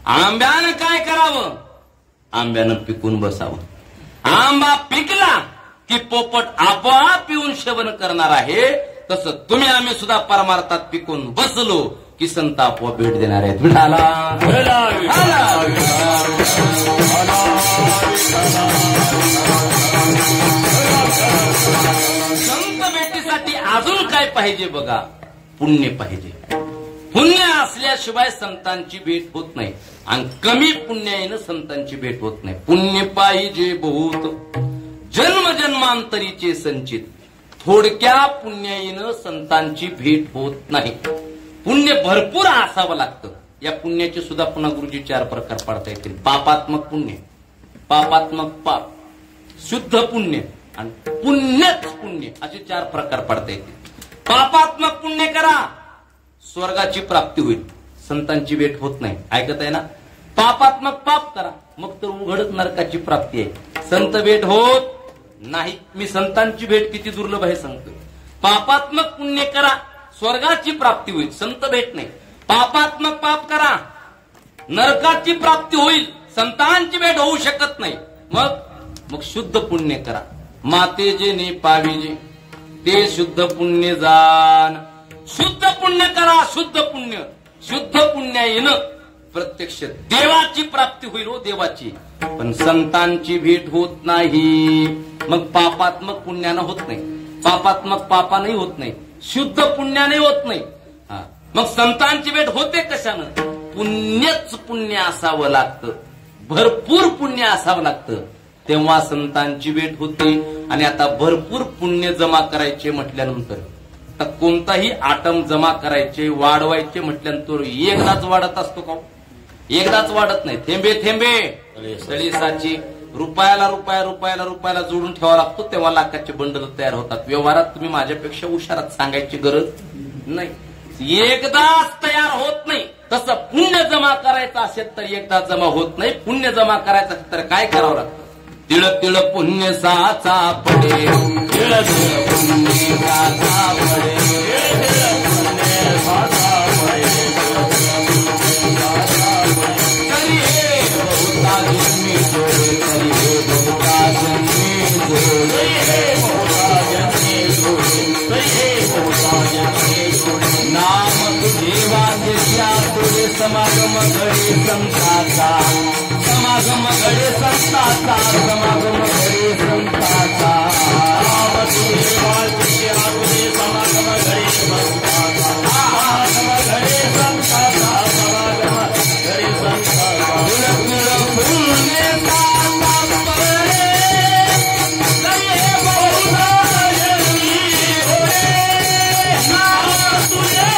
आंब्यानं काय करावं? आंब्यानं पिकून बसावं. आंबा पिकला की पोपट आपोआप पिऊन सेवन करणार आहे. तसं तुम्ही आम्ही सुद्धा परमार्थात पिकून बसलो की संत आपोआप भेट देणार आहेत. विठाला संत भेटीसाठी अजून काय पाहिजे बघा, पुण्य पाहिजे. पुण्य असल्याशिवाय संतांची भेट होत नाही आणि कमी पुण्याईनं संतांची भेट होत नाही. पुण्य पाहिजे बहुत जन्मजन्मांतरीचे संचित, थोडक्या पुण्याईनं संतांची भेट होत नाही. पुण्य भरपूर असावं लागतं. या पुण्याचे सुद्धा पुन्हा गुरुजी 4 प्रकार पाडता येतील. पापात्मक पुण्य, पापात्मक पाप, शुद्ध पुण्य आणि पुण्यच पुण्य असे 4 प्रकार पाडता येतील. पापात्मक पुण्य करा, स्वर्गाची प्राप्ती होईल, संतांची भेट होत नाही. ऐकत आहे ना? पापात्मक पाप करा, मग तर उघडच नरकाची प्राप्ती आहे, संत भेट होत नाही. मी संतांची भेट किती दुर्लभ आहे सांगतो. पापात्मक पुण्य करा, स्वर्गाची प्राप्ती होईल, संत भेट नाही. पापात्मक पाप करा, नरकाची प्राप्ती होईल, संतांची भेट होऊ शकत नाही. मग शुद्ध पुण्य करा. माते जे ने पाविजे ते शुद्ध पुण्य जाण. शुद्ध पुण्य करा, शुद्ध पुण्य. शुद्ध पुण्य येणं प्रत्यक्ष देवाची प्राप्ती होईल हो, देवाची. पण संतांची भेट होत नाही. मग पापात्मक पुण्यानं होत नाही, पापात्मक पापानंही होत नाही, शुद्ध पुण्याने होत नाही. मग संतांची भेट होते कशानं? पुण्यच पुण्य असावं लागतं, भरपूर पुण्य असावं लागतं, तेव्हा संतांची भेट होते. आणि आता भरपूर पुण्य जमा करायचे म्हटल्यानंतर, तर कोणताही आटम जमा करायचे, वाढवायचे म्हटल्यानंतर एकदाच वाढत असतो का? एकदाच वाढत नाही. थेंबे थेंबे तळी साची. रुपयाला रुपया रुपयाला रुपयाला जोडून ठेवावा लागतो, तेव्हा लाखाचे बंडल तयार होतात. व्यवहारात तुम्ही माझ्यापेक्षा हुशारात सांगायची गरज नाही. एकदाच तयार होत नाही. तसं पुण्य जमा करायचं असेल तर एकदा जमा होत नाही. पुण्य जमा करायचं असेल तर काय करावं लागतं? तिळ तिळ पुण्य साचा पडे, तिळ तिळ पुण्य साचा पडे, तरी हे बहुता जन्मी जोडे, तरी हे बहुता जन्मी जोडे, नाम तुझे वाद्यच्या तुझे समागम घडे संताचा, समागम घडे संताचा, समागम घडे संताचा. नाम तुझे वाद्यच्या तुझे समागम घडे संताचा, समागम घडे संताचा, समागम घडे संताचा. पुण्य साचा पडे, तरी हे बहुता जन्मी जोडे, नाम तुझे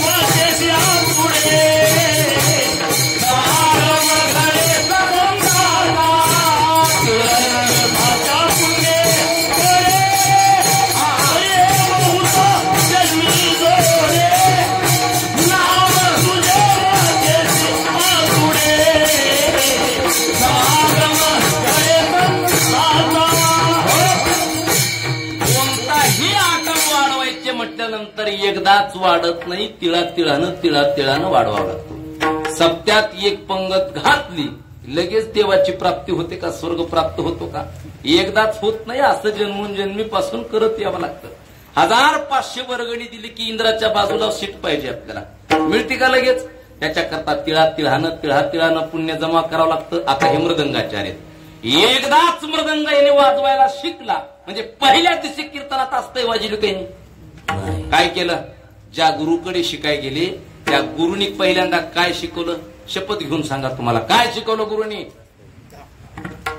वाद्यच्या पुढे म्हटल्यानंतर एकदाच वाढत नाही, तिळा तिळानं वाढवावं लागतो. सप्त्यात एक पंगत घातली लगेच देवाची प्राप्ती होते का? स्वर्ग प्राप्त होतो का? एकदाच होत नाही. असं जन्मून जन्मीपासून करत यावं लागतं. 1500 वर्गणी दिली की इंद्राच्या बाजूला सीट पाहिजे आपल्याला, मिळते का लगेच? त्याच्याकरता तिळा तिळानं पुण्य जमा करावं लागतं. आता हे मृदंगाचार्य एकदाच मृदंग याने वाजवायला शिकला म्हणजे पहिल्या दिवशी कीर्तनात असतंय वाजवलं काही काय केलं? ज्या गुरुकडे शिकाय गेले त्या गुरुनी पहिल्यांदा काय शिकवलं? शपथ घेऊन सांगा तुम्हाला काय शिकवलं गुरुनी?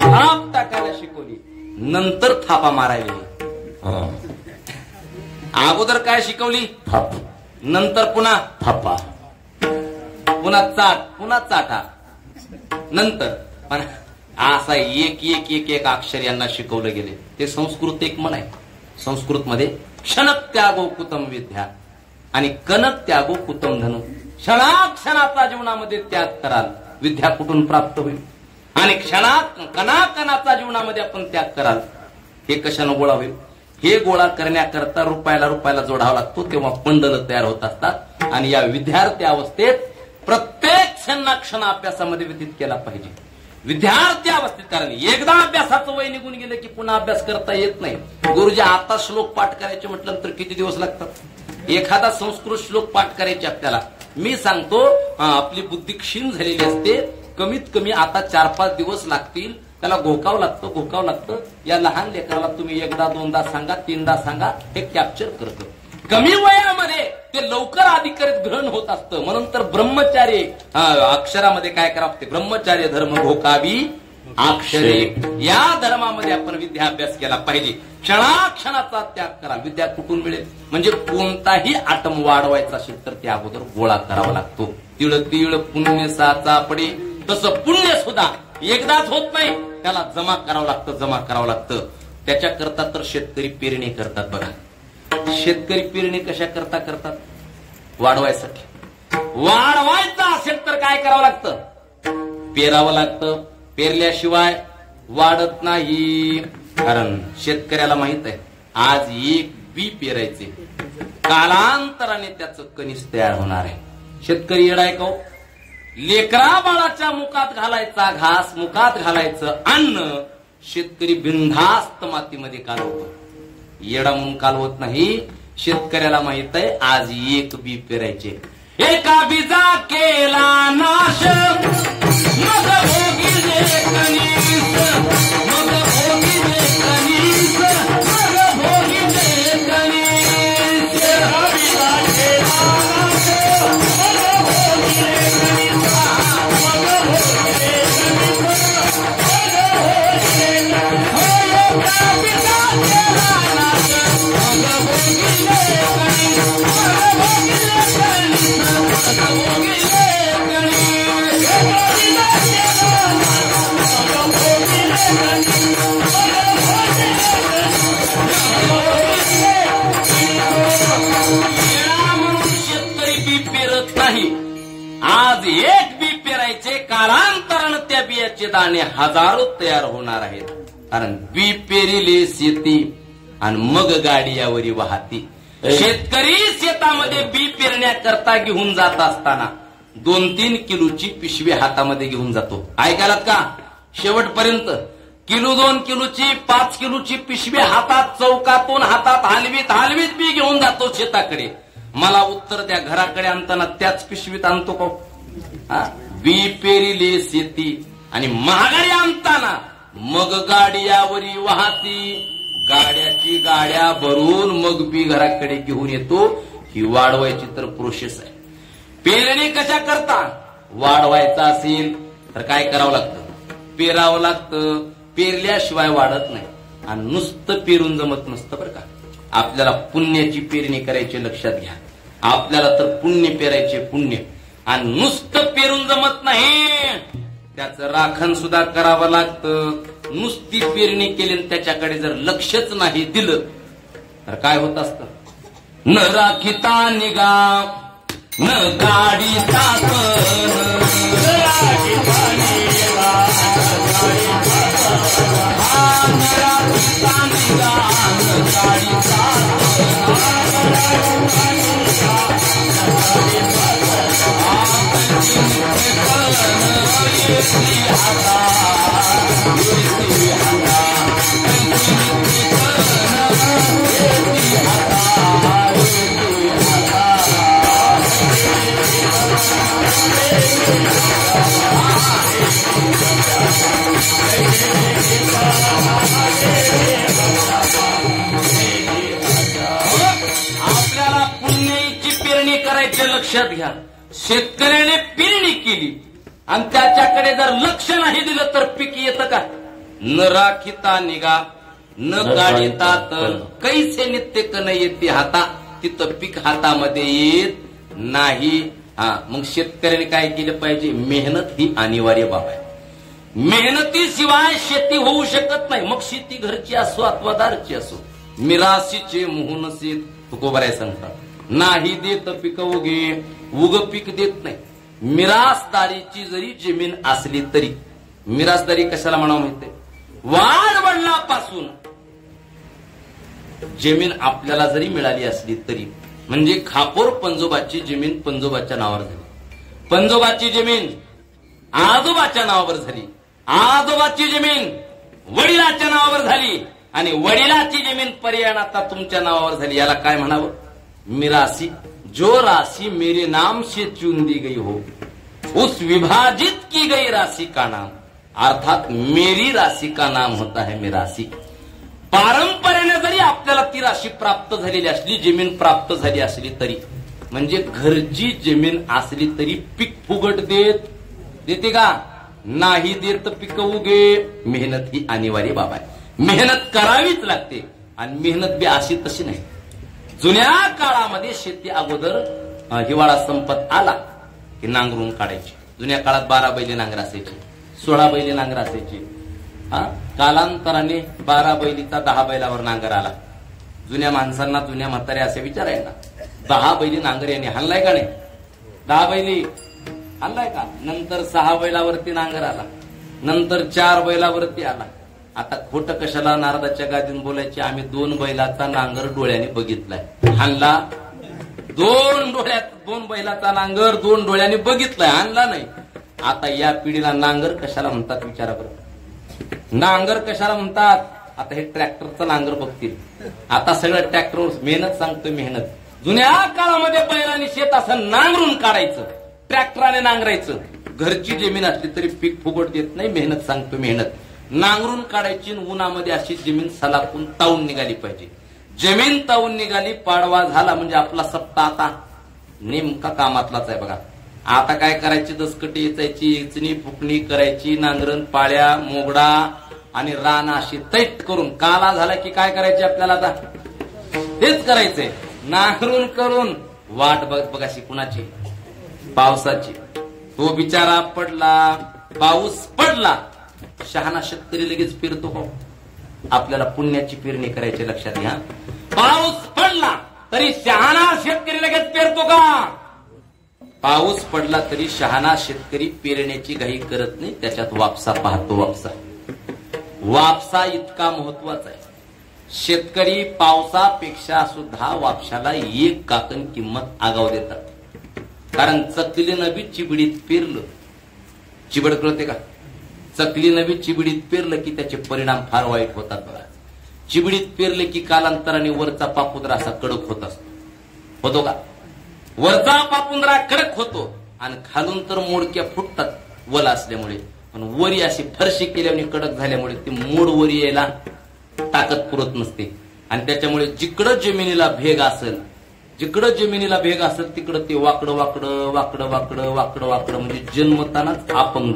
थाप टाकायला शिकवली, नंतर थापा मारायला. अगोदर काय शिकवली? थाप, नंतर पुन्हा थापा, पुन्हा चाट, पुन्हा चाटा, नंतर पण असा एक एक एक एक अक्षर यांना शिकवलं गेले. ते संस्कृत एक म्हण आहे. संस्कृत मध्ये क्षण त्यागो कुतम विद्या आणि कन त्यागो कुतम धनु. क्षणाक्षणाचा जीवनामध्ये त्याग कराल, विद्या कुठून प्राप्त होईल? आणि कणाकणाचा जीवनामध्ये आपण त्याग कराल, हे कशानं गोळा होईल? हे गोळा करण्याकरता रुपयाला जोडावा लागतो, तेव्हा बंडल तयार होत असतात. आणि या विद्यार्थी अवस्थेत प्रत्येक क्षण अभ्यासामध्ये व्यतीत केला पाहिजे. विद्यार्थी अवस्थेत, कारण एकदा अभ्यासाचं वय निघून गेलं की पुन्हा अभ्यास करता येत नाही. गुरुजी आता श्लोक पाठ करायचे म्हटलं तर किती दिवस लागतात? एखादा संस्कृत श्लोक पाठ करायचे आपल्याला मी सांगतो आपली बुद्धी क्षीण झालेली असते. कमीत कमी आता 4-5 दिवस लागतील. त्याला घोकावं लागतं. या लहान लेकराला तुम्ही एकदा 2दा सांगा, 3दा सांगा, हे कॅप्चर करतं. कमी वयामध्ये ते लवकर अधिकारीत ग्रहण होत असतं. म्हणून तर ब्रह्मचार्य अक्षरामध्ये काय करावं लागते? ब्रह्मचार्य धर्म घोकावी अक्षरे. या धर्मामध्ये आपण विद्याभ्यास केला पाहिजे. क्षणाक्षणाचा त्याग करा. विद्या कुठून मिळेल? म्हणजे कोणताही आटम वाढवायचा असेल तर त्या अगोदर गोळा करावा लागतो. तिळ तिळ पुण्य साचा पडे. तसं पुण्य सुद्धा एकदाच होत नाही, त्याला जमा करावं लागतं. त्याच्याकरता तर शेतकरी पेरणी करतात. बघा, शेतकरी पेरणी कशा करतात? वाढवायसाठी. वाढवायचं असेल तर काय करावं लागतं? पेरावं लागतं. पेरल्याशिवाय वाढत नाही. कारण शेतकऱ्याला माहित आहे आज एक बी पेरायचे, कालांतराने त्याचं कणीस तयार होणार आहे. शेतकरी येडा आहे का? लेकरा बाळाच्या मुखात घालायचा घास, मुखात घालायचं अन्न शेतकरी बिनधास्त मातीमध्ये कालवतो. येडा म्हणून कालवत नाही. शेतकऱ्याला माहित आहे आज एक बी पेरायचे. एका बीजा केला नाश, मग भोगिले कणीस, मग भोगिले कणीस, मग भोगिले कणीस. बीजा केला नाश, मग भोगिले कणीस, मग भोगिले कणीस, मग भोगिले शेतकरी बी पेरत नाही. आज एक बी पेरायचे, कालांतरानं त्या बियाचे दाणे हजारो तयार होणार आहेत. कारण बी पेरिले शेती आणि मग गाडी यावरी वाहती. शेतकरी शेतामध्ये बी पेरण्याकरता घेऊन जात असताना 2-3 किलोची पिशवी हातामध्ये घेऊन जातो. ऐकायलात का? शेवटपर्यंत 1-2 किलोची 5 किलोची पिशवी हातात, चौकातून हातात हलवीत बी घेऊन जातो शेताकडे. मला उत्तर द्या, घराकडे आणताना त्याच पिशवीत आणतो का? बी पेरिले शेती आणि महागाडी आणताना मग गाडी यावरी वाहती. गाड्याची गाड्या भरून मग बी घराकडे घेऊन येतो. ही वाढवायची तर प्रोसेस आहे. पेरणी कशा करता? वाढवायचा असेल तर काय करावं लागतं? पेरावं लागतं. पेरल्याशिवाय वाढत नाही. आणि नुसतं पेरून जमत नसतं बरं का. आपल्याला पुण्याची पेरणी करायची, लक्षात घ्या. आपल्याला तर पुण्य पेरायचे, पुण्य. आणि नुसतं पेरून जमत नाही, त्याचं राखण सुद्धा करावं लागतं. नुसती पेरणी केली त्याच्याकडे जर लक्षच नाही दिलं तर काय होत असतं? न राखीता निगा, न गाडीचा आपल्याला पुण्याची पेरणी करायची, लक्षात घ्या. शेतकऱ्याने पेरणी केली आणि त्याच्याकडे जर लक्ष नाही दिलं तर पीक येतं का? न राखीता निगा, न गाडीता तण, कैसे नित्य कन येते हाता. तिथं पीक हातामध्ये येत नाही. मग शेतकऱ्याने काय केलं पाहिजे? मेहनत ही अनिवार्य बाब आहे. मेहनतीशिवाय शेती होऊ शकत नाही. मग शेती घरची असो अथवा दारची असो. मिराशीचे मोहनसे तुकोबराय सांगतात, नाही देत पीक उगे, उग पीक देत नाही. मिरासदारीची जरी जमीन असली तरी, मिरासदारी कशाला म्हणावं माहितीये? वाढ वडिलापासून जमीन आपल्याला जरी मिळाली असली तरी, म्हणजे खापोर पंजोबाची जमीन पंजोबाच्या नावावर झाली, पंजोबाची जमीन आजोबाच्या नावावर झाली, आजोबाची जमीन वडिलाच्या नावावर झाली आणि वडिलाची जमीन पर्यायाने आता तुमच्या नावावर झाली. याला काय म्हणावं? मिरासी जो राशि मेरे नाम से चुन दी गई हो उस विभाजित की गई राशि का नाम अर्थात मेरी राशि का नाम होता है मी राशि. पारंपरेने जरी आपल्याला ती राशी प्राप्त झालेली असली, जमीन प्राप्त झाली असली तरी, म्हणजे घरची जमीन असली तरी पीक फुगट देते का नाही देत तर पीक उगे. मेहनत ही अनिवार्य बाब आहे. मेहनत करावीच लागते आणि मेहनत बी अशी तशी नाही. जुन्या काळामध्ये शेती अगोदर हिवाळा संपत आला की नांगरून काढायची. जुन्या काळात 12 बैले नांगर असायचे, 16 बैले नांगर असायचे. कालांतराने 12 बैलीचा 10 बैलावर नांगर आला. जुन्या माणसांना, जुन्या म्हातारे असे विचारायला 10 बैली नांगर यांनी हल्लाय का नाही? 10 बैली हल्लाय का? नंतर 6 बैलावरती नांगर आला, नंतर 4 बैलावरती आला. आता खोटं कशाला नारदाच्या गादीन बोलायचे? आम्ही 2 बैलाचा नांगर डोळ्याने बघितलाय. हल्ला 2 बैलाचा नांगर 2 डोळ्याने बघितलाय, आणला नाही. आता या पिढीला नांगर कशाला म्हणतात विचारा बरं. नांगर कशाला म्हणतात? आता हे ट्रॅक्टरचा नांगर बघतील. आता सगळं ट्रॅक्टरवर मेहनत सांगतो, मेहनत. जुन्या काळामध्ये बैलांनी शेत असं नांगरून काढायचं, ट्रॅक्टराने नांगरायचं. घरची जमीन असली तरी पीक फुगट देत नाही. मेहनत सांगतो, मेहनत. नांगरून काढायची, उन्हामध्ये अशी जमीन सलापून तावून निघाली पाहिजे. जमीन तावून निघाली, पाडवा झाला म्हणजे आपला सप्ताह आता नेमका कामातलाच आहे बघा. आता काय करायची? दसकटी येचायची, इचणी फुकणी करायची, नांगरण पाळ्या मोगडा आणि रान अशी तैट करून काला झाला की काय करायचे आपल्याला? आता तेच करायचंय. नांगरून करून वाट बघाशी कुणाची? पावसाची. तो बिचारा पडला, पाऊस पडला, शहाणा शेतकरी लगेच पेरतो हो. आपल्याला पुण्याची पेरणी करायची, लक्षात घ्या. पाऊस पडला तरी शहाणा शेतकरी लगेच पेरतो का? पाऊस पडला तरी शहाणा शेतकरी पेरण्याची घाई करत नाही. त्याच्यात वापसा पाहतो. वापसा इतका महत्वाचा आहे. शेतकरी पावसापेक्षा सुद्धा वापशाला 1 काकण किंमत आगाव देतात. कारण चकलीनं बी चिबडीत पेरलं, चिबड कळते का? चकलीनं बी चिबडीत पेरलं की त्याचे परिणाम फार वाईट होतात बघा. चिबडीत पेरले की कालांतराने वरचा पापुद्रा असा कडक होत असतो. होतो का? वरचा पापुंद्रा कडक होतो आणि खालून तर मोडक्या फुटतात वल असल्यामुळे. पण वरी अशी फरशी केल्याने कडक झाल्यामुळे ती मोड वरी यायला ताकद पुरत नसते. आणि त्याच्यामुळे जिकडं जमिनीला भेग असेल, तिकडं ते वाकडं वाकडं वाकडं वाकडं वाकडं वाकडं म्हणजे जन्मतानाच अपंग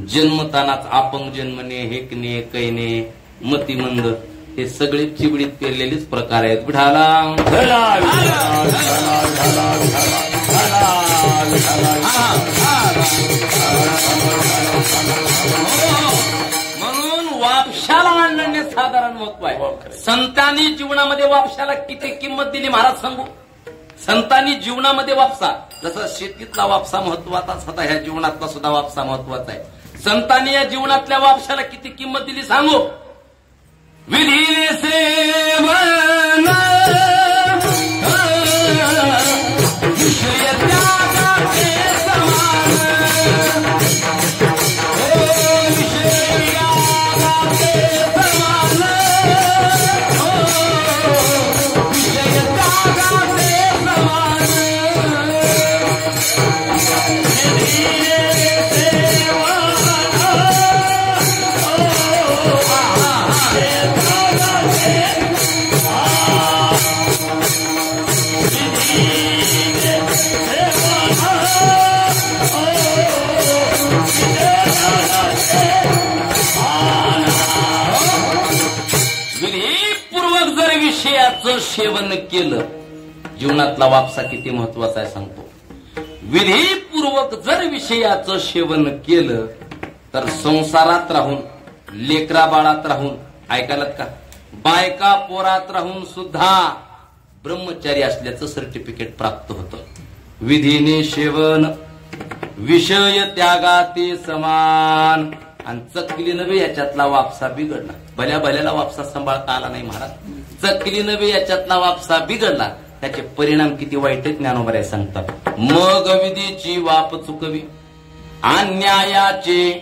जन्मतानाच अपंग जन्मने, हेकणे, कैने, मतिमंद हे सगळे चिबडीत पेरलेलेच प्रकार आहेत. विठाला म्हणून वापशाला आणण्याने साधारण महत्व आहे. संतांनी जीवनामध्ये वापशाला किती किंमत दिली महाराज सांगू? संतांनी जीवनामध्ये वापसा, जसं शेतीतला वापसा महत्वाचाच होता, ह्या जीवनातला सुद्धा वापसा महत्वाचा आहे. संतांनी या जीवनातल्या वापशाला किती किंमत दिली सांगू? विधीने सेवन विषय त्यागाचे समान, विषय त्यागाचे समान, विषय त्यागाचे समान. विधीपूर्वक जर विषयाचं सेवन केलं, जीवनातला वापसा किती महत्वाचा आहे सांगतो. विधीपूर्वक जर विषयाचं सेवन केलं तर संसारात राहून, लेकरा बाळात राहून, ऐकायलात का, बायका पोरात राहून सुद्धा ब्रह्मचारी असल्याचं सर्टिफिकेट प्राप्त होतं. विधीने सेवन विषय त्यागाते समान. आणि चकलीनं बी याच्यातला वापसा बिघडला. भल्या भल्याला वापसा सांभाळता आला नाही महाराज. चकलीनं बी याच्यातला वापसा बिघडला. त्याचे परिणाम किती वाईट ज्ञानोबराय सांगतात. मग विधीची वाप चुकवी, अन्यायाचे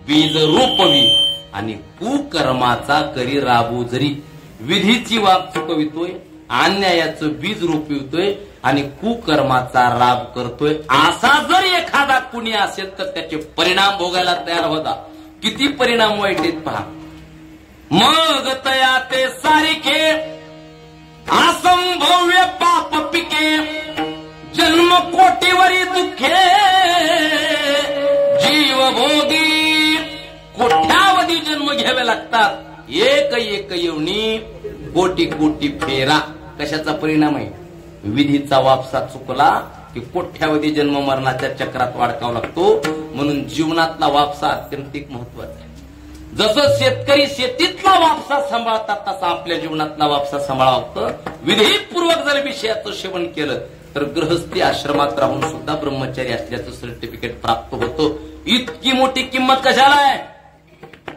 बीज रूपवी, आणि कुकर्माचा करी राबू जरी. विधीची वाप चुकवितोय, अन्यायाचं बीज रूपवितोय आणि कुकर्माचा राब करतोय असा जर एखादा कुणी असेल तर त्याचे परिणाम भोगायला तयार होता. किती परिणाम वाईट आहेत पहा. मग तया ते सारिके असंभव्य पाप पिके जन्म कोटीवरी दुःखे जीव भोगी कोट्यावधी जन्म घ्यावे लागतात. एक एक येवणी कोटी कोटी फेरा. कशाचा परिणाम आहे? विधीचा वापसा चुकला की कोट्यावधी जन्म मरणाच्या चक्रात वाढकावा लागतो. म्हणून जीवनातला वापसा अत्यंतिक महत्वाचा आहे. जसं शेतकरी शेतीतला वापसा सांभाळतात तसा आपल्या जीवनातला वापसा सांभाळावं. विधीपूर्वक जर विषयाचं सेवन केलं तर गृहस्थी आश्रमात राहून सुद्धा ब्रह्मचारी असल्याचं सर्टिफिकेट प्राप्त होतं. इतकी मोठी किंमत कशाला आहे?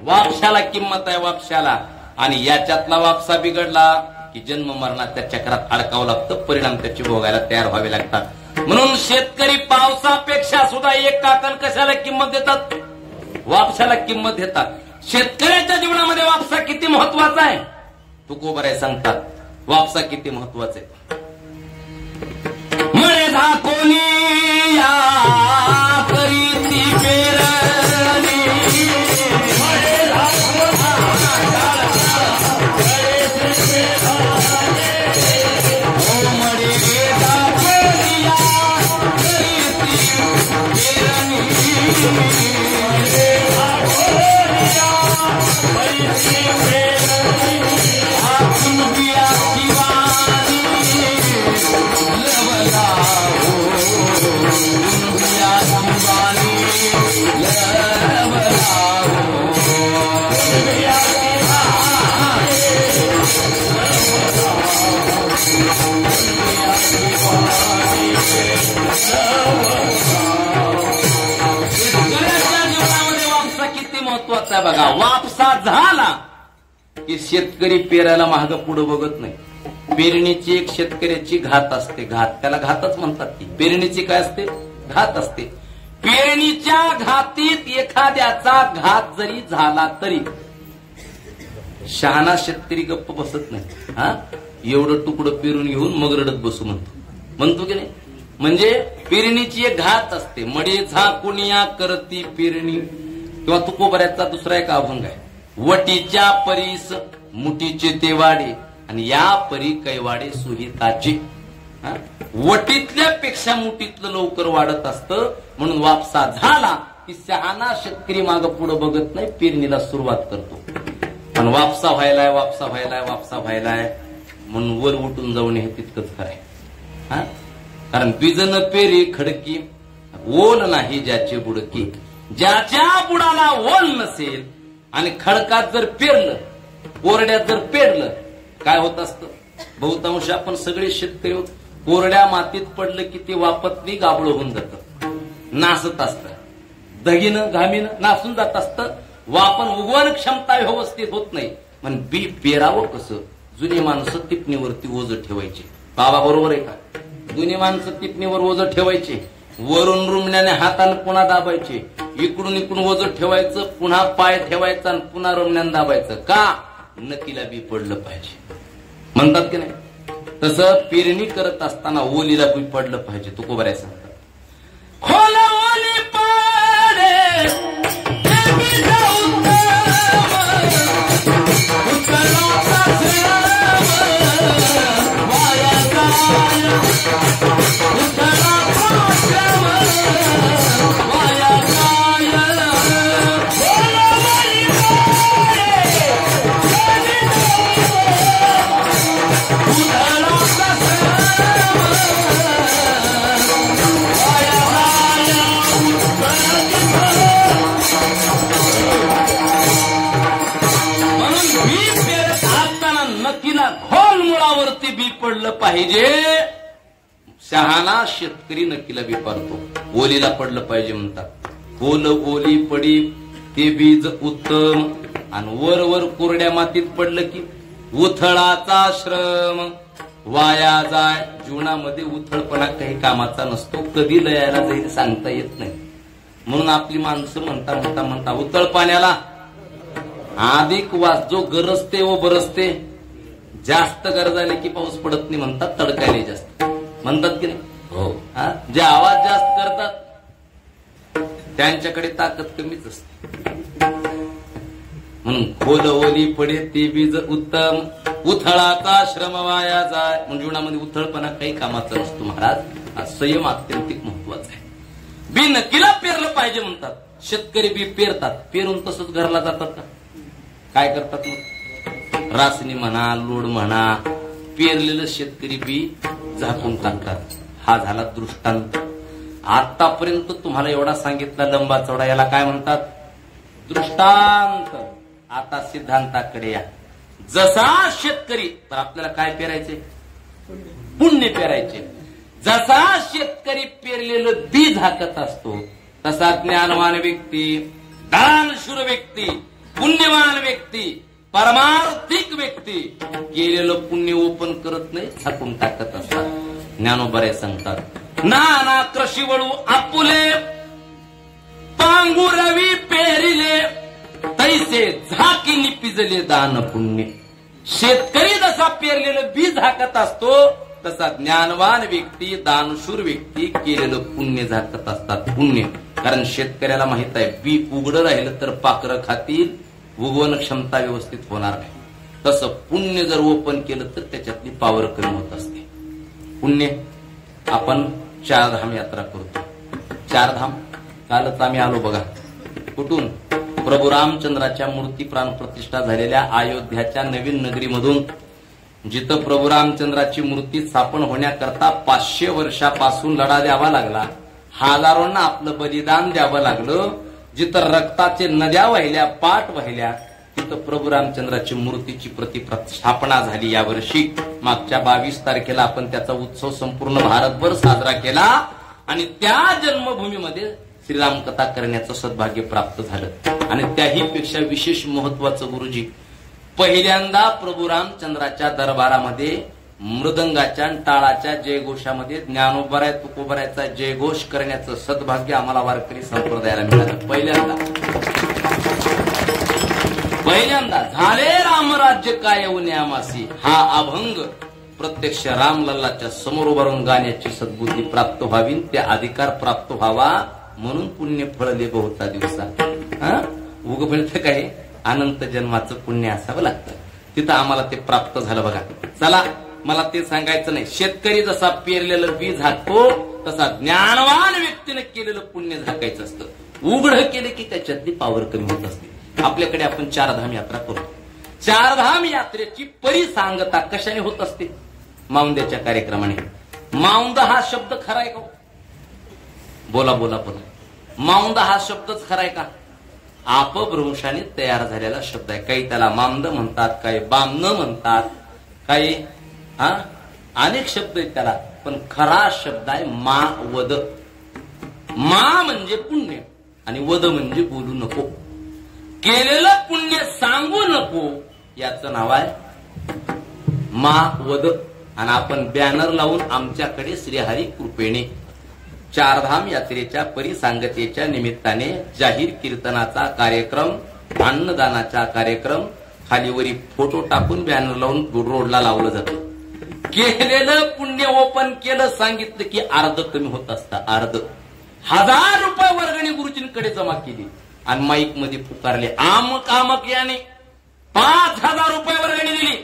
वापशाला किंमत आहे, वापशाला. आणि याच्यातला वापसा बिघडला की जन्म मरणाच्या चक्रात अडकावं लागतं. परिणाम त्याचे भोगायला तयार व्हावे लागतात. म्हणून शेतकरी पावसापेक्षा सुद्धा एक काकण कशाला किंमत देतात? वापशाला किंमत देतात. शेतकऱ्याच्या जीवनामध्ये वापसा किती महत्वाचा आहे? तुकोबराय सांगतात वापसा किती महत्वाचा आहे. मळे झाकोनी या करीती पेरणी बघा. वापसा झाला की शेतकरी पेरायला महाग पुढे बघत नाही. पेरणीची एक शेतकऱ्याची घात असते. घात त्याला घातच म्हणतात. ती पेरणीची काय असते? घात असते. पेरणीच्या घातीत एखाद्याचा घात जरी झाला तरी शहाणा शेतकरी गप्प बसत नाही. हा एवढं तुकडं पेरून घेऊन मग रडत बसू म्हणतो की नाही. म्हणजे पेरणीची एक घात असते. मडे झाकुनिया करती पेरणी. किंवा तुकोबऱ्याचा दुसरा एक अभंग आहे. वटीच्या परीस मुठीचे ते वाडे आणि या परी कैवाडे सुहिताचे. वटीतल्या पेक्षा मुठीतलं लवकर वाढत असतं. म्हणून वापसा झाला की शहाणा शेतकरी मागं पुढं बघत नाही, पेरणीला सुरुवात करतो. पण वापसा व्हायलाय वापसा व्हायलाय वापसा व्हायलाय म्हणून वर उठून जाऊन हे तितकंच कराय. कारण बीजन पेरी खडकी ओल नाही ज्याचे बुडकी. ज्याच्या बुडाला ओल नसेल आणि खडकात जर पेरलं, कोरड्यात जर पेरलं काय होत असतं? बहुतांश आपण सगळे शेतकरी कोरड्या मातीत पडलं की ते वापतनी गाबळं होऊन जातं, नासत असतं, दगीनं घामीनं नासून जात असतं. वापन उगवण क्षमता व्यवस्थित होत नाही. पण बी पेरावं कसं? जुनी माणसं टिपणीवरती ओझ ठेवायची. बाबा बरोबर आहे का? जुनी माणसं टिपणीवर ओझ ठेवायचे, वरून रुमण्याने हाताने पुन्हा दाबायचे, इकडून इकडून ओझ ठेवायचं, पुन्हा पाय ठेवायचा आणि पुन्हा रुमण्याने दाबायचं. का? नकीला बी पडलं पाहिजे म्हणतात की नाही. तसं पेरणी करत असताना ओलीला बी पडलं पाहिजे. तुकोबराय सांगतात खोल ओली पाडे खोल मुळावरती बी पडलं पाहिजे. शहाणा शेतकरी नक्कीला बी पारतो. ओलीला पडलं पाहिजे म्हणतात. खोल ओली पडी ते बीज उत्तम आणि वर वर कोरड्या मातीत पडलं की उथळाचा श्रम वाया जाय. जीवनामध्ये उथळपणा काही कामाचा नसतो. कधी लयाला जाईल सांगता येत नाही. म्हणून आपली माणसं म्हणता म्हणता म्हणता उथळ पाण्याला अधिक वास जो गरजते व बरसते. जास्त गरज आले की पाऊस पडत नाही म्हणतात. तडकायले जास्त. म्हणतात की नाही? हो. जे आवाज जास्त करतात त्यांच्याकडे ताकद कमीच असते. म्हणून खोल ओली पडे ते बीज उत्तम, उथळाचा श्रम वाया जाय. म्हणजे जीवनामध्ये उथळपणा काही कामाचा नसतो महाराज. हा संयम अत्यंतिक महत्वाचा आहे. बी नक्कीला पेरलं पाहिजे म्हणतात. शेतकरी बी पेरतात, पेरून तसंच घरला जातात का? काय करतात मग? रासनी म्हणा, लोड म्हणा, पेरलेलं शेतकरी बी झाकून टाकतात. हा झाला दृष्टांत. आतापर्यंत तुम्हाला एवढा सांगितला लंबा चौडा, याला काय म्हणतात? दृष्टांत. आता सिद्धांताकडे या. जसा शेतकरी, तर आपल्याला काय पेरायचे? पुण्य पेरायचे. जसा शेतकरी पेरलेलं बी झाकत असतो, तसा ज्ञानवान व्यक्ती, दानशूर व्यक्ती, पुण्यवान व्यक्ती, परमार्थिक व्यक्ती केलेलं पुण्य ओपन करत नाही, झाकून टाकत असतात. ज्ञानोबरे सांगतात, नाना कृषी वळू आपुले, पांगुरवी पेरिले, तैसे झाकी निपिजले दान पुण्य. शेतकरी जसा पेरलेलं बी झाकत असतो, तसा ज्ञानवान व्यक्ती, दानशूर व्यक्ती केलेलं पुण्य झाकत असतात. पुण्य. कारण शेतकऱ्याला माहित आहे बी उघडं राहिलं तर पाखरं खातील, उगवण क्षमता व्यवस्थित होणार नाही. तसं पुण्य जर ओपन केलं तर त्याच्यातली पावर कमी होत असते. पुण्य. आपण 4 धाम यात्रा करतो. 4 धाम कालच आम्ही आलो बघा. कुठून? प्रभू रामचंद्राच्या मूर्ती प्राण प्रतिष्ठा झालेल्या अयोध्याच्या नवीन नगरीमधून, जिथं प्रभू रामचंद्राची मूर्ती स्थापन होण्याकरता 500 वर्षापासून लढा द्यावा लागला, हजारोंना आपलं बलिदान द्यावं लागलं, जिथं रक्ताचे नद्या वाहिल्या, पाट वाहिल्या, तिथं प्रभू रामचंद्राची मूर्तीची प्रतिष्ठापना झाली. यावर्षी मागच्या 22 तारखेला आपण त्याचा उत्सव संपूर्ण भारतभर साजरा केला. आणि त्या जन्मभूमीमध्ये श्रीराम कथा करण्याचं सद्भाग्य प्राप्त झालं. आणि त्याही पेक्षा विशेष महत्वाचं गुरुजी, पहिल्यांदा प्रभू रामचंद्राच्या दरबारामध्ये मृदंगाच्या टाळाच्या जयघोषामध्ये ज्ञानोबराय तुकोबरायचा जयघोष करण्याचं सद्भाग्य आम्हाला वारकरी संप्रदायाला मिळालं. पहिल्यांदा झाले रामराज्य काय न्यामासी, हा अभंग प्रत्यक्ष रामलल्लाच्या समोर उभारून गाण्याची सद्बुद्धी प्राप्त व्हावी, ते अधिकार प्राप्त व्हावा म्हणून पुण्य फळले बहुता दिवसा. उग मिळतं काय? अनंत जन्माचं पुण्य असावं लागतं. तिथं आम्हाला ते प्राप्त झालं बघा. चला, मला ते सांगायचं नाही. शेतकरी जसा पेरलेलं बी झाकतो, तसा ज्ञानवान व्यक्तीने केलेलं पुण्य झाकायचं असतं. उघड केलं की त्याच्यातली पावर कमी होत असते. आपल्याकडे आपण 4 धाम यात्रा करतो. 4 धाम यात्रेची परिसांगता कशाने होत असते? माऊंद्याच्या कार्यक्रमाने. माऊंद हा शब्द खरा आहे का? बोला बोला बोला. माऊंद हा शब्दच खरा आहे का? अपभ्रंशाने तयार झालेला शब्द आहे. काही त्याला मामद म्हणतात, काही बामन म्हणतात, काही अनेक शब्द आहेत त्याला. पण खरा शब्द आहे मा वद. मा म्हणजे पुण्य आणि वद म्हणजे बोलू नको. केलेलं पुण्य सांगू नको, याचं नाव आहे मा वद. आणि आपण बॅनर लावून आमच्याकडे श्रीहरी कृपेने 4 धाम यात्रेच्या परिसांगतेच्या निमित्ताने जाहीर कीर्तनाचा कार्यक्रम, अन्नदानाचा कार्यक्रम, खालीवरी फोटो टाकून बॅनर लावून रोडला लावलं जातं. केलेलं पुण्य ओपन केलं, सांगितलं की अर्ध कमी होत असतं. अर्ध. 1000 रुपये वर्गणी गुरुजींकडे जमा केली आणि माईक मध्ये पुकारले, आमक आमक याने 5000 रुपये वर्गणी दिली.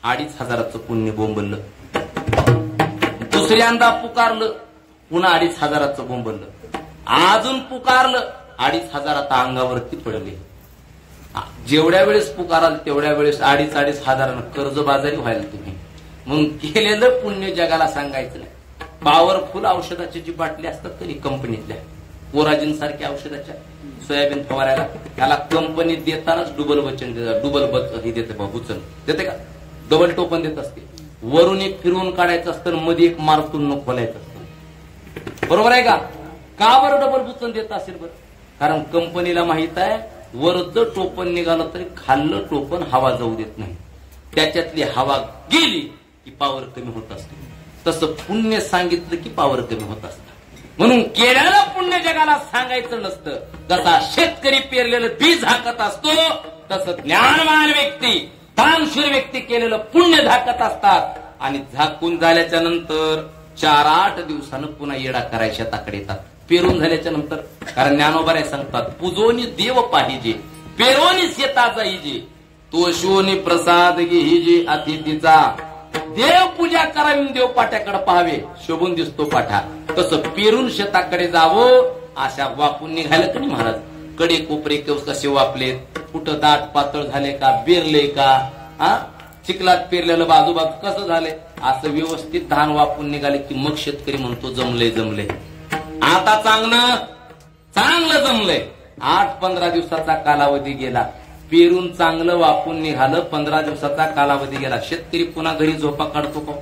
2500चं पुण्य बोंबललं. दुसऱ्यांदा पुकारलं, पुन्हा 2500चं बोंबललं. अजून पुकारलं, 2500 आता अंगावरती पडले. जेवढ्या वेळेस पुकाराल तेवढ्या वेळेस 2500 कर्जबाजारी व्हायला तुम्ही. मग केलेलं पुण्य जगाला सांगायचं नाही. पॉवरफुल औषधाची जी बाटली असतात तरी कंपनीतल्या, कोराजिन सारख्या औषधाच्या, सोयाबीन फवारायला, त्याला कंपनी देतानाच डबल वचन देतात. डबल हे देते उचल देते का? डबल टोपन देत असते. वरून एक फिरवून काढायचं असतं, मध्ये एक मारतून न खोलायचं असतं. बरोबर आहे का? का बरं डबल बुचन देत असेल? बरं, कारण कंपनीला माहित आहे वरचं टोपन निघालं तरी खाल्लं टोपन हवा जाऊ देत नाही. त्याच्यातली हवा गेली की पावर कमी होत असते. तसं पुण्य सांगितलं की पावर कमी होत असतं. म्हणून केलेलं पुण्य जगाला सांगायचं नसतं. जसा शेतकरी पेरलेलं बी झाकत असतो, तसं ज्ञानवान व्यक्ती, दानशूर व्यक्ती केलेलं पुण्य झाकत असतात. आणि झाकून झाल्याच्या नंतर 4-8 दिवसानं पुन्हा येडा करायच्या ताकडे येतात. पेरून झाल्याच्या नंतर, कारण ज्ञानोबाराय सांगतात, पूजोनी देव पाहिजे, पेरोनी शेता जाईजे, तोषोनी प्रसाद घेईजे अतिथीचा. देव पूजा करावी, देव पाट्याकडे पाहावे, शोभून दिसतो पाठा. तसं पेरून शेताकडे जावं, अशा वापून निघालं की नाही महाराज. कडे कोपरे कसे वापलेत, कुठं दाट पातळ झाले का, बेरले का, चिखलात पेरलेलं बाजूबाजू कसं झालंय, असं व्यवस्थित धान वापून निघाले की मग शेतकरी म्हणतो जमलंय जमलंय, आता चांगलं चांगलं जमलंय. 8-15 दिवसाचा कालावधी गेला, पेरून चांगलं वापून निघालं, 15 दिवसाचा कालावधी गेला. शेतकरी पुन्हा घरी झोपा काढतो का?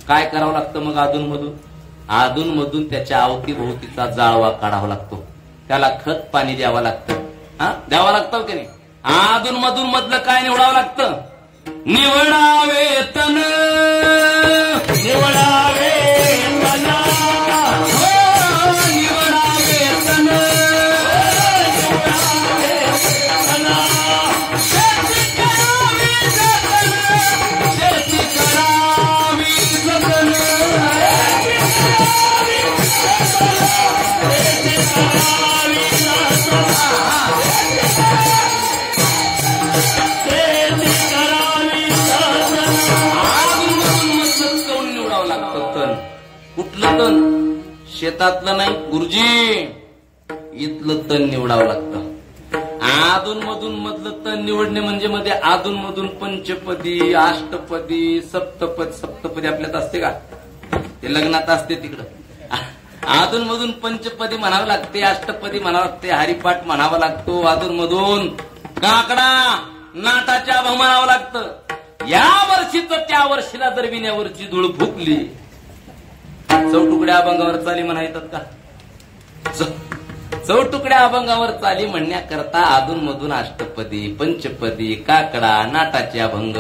काय करावं लागतं मग? अधून मधून त्याच्या अवतीभोवतीचा जाळवा काढावा लागतो, त्याला खत पाणी द्यावं लागतं. द्यावं लागतं की नाही? अधून मधलं काय निवडावं लागतं? निवडावे तन, निवडावे मना, निवडावे तन, शेती करावी जतन, शेती करावी जतन, कुठलं तण? शेतातलं नाही गुरुजी, इथलं तण निवडावं लागतं. आधून मधलं तण निवडणे म्हणजे मध्ये आधून मधून पंचपदी, अष्टपदी, सप्तपदी आपल्यात असते का? ते लग्नात असते तिकडं. आधून मधून पंचपदी म्हणावं लागते, अष्टपदी म्हणावं लागते, हरिपाठ म्हणावा लागतो. आधून मधून काकडा नाटाच्या अभंग म्हणावं लागतं. या वर्षीच त्या वर्षीला जर विण्यावरची धूळ फुकली, चौटुकड्या अभंगावर चाली म्हणा येतात का? चौटुकड्या अभंगावर चाली म्हणण्याकरता अधून मधून अष्टपदी, पंचपदी, काकडा, नाटाचे अभंग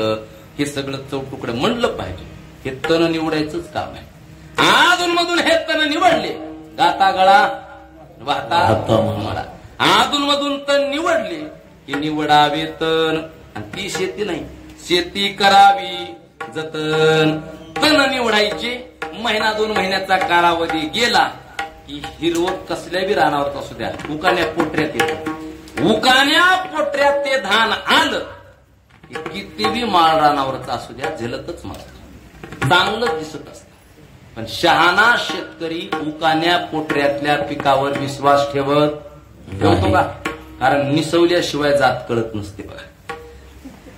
हे सगळं चौटुकडे म्हणलं पाहिजे. हे तण निवडायचंच काम आहे. अधून मधून हे तण निवडले, गाता गळा वाहता म्हणा, अधून मधून तण निवडले की निवडावे तण. आणि ती शेती नाही, शेती करावी जतन. तण निवडायचे. 1-2 महिन्याचा कालावधी गेला की हिरवं कसल्या बी रानावर असू द्या, उकाण्या पोटऱ्यात येतं. उकाण्या पोटऱ्यात ते धान आलं किती बी माळ रानावरच असू द्या, झलकच मारत चांगलं दिसत असत. पण शहाणा शेतकरी उकाण्या पोटऱ्यातल्या पिकावर विश्वास ठेवतो का? कारण निसवल्याशिवाय जात कळत नसते बघा.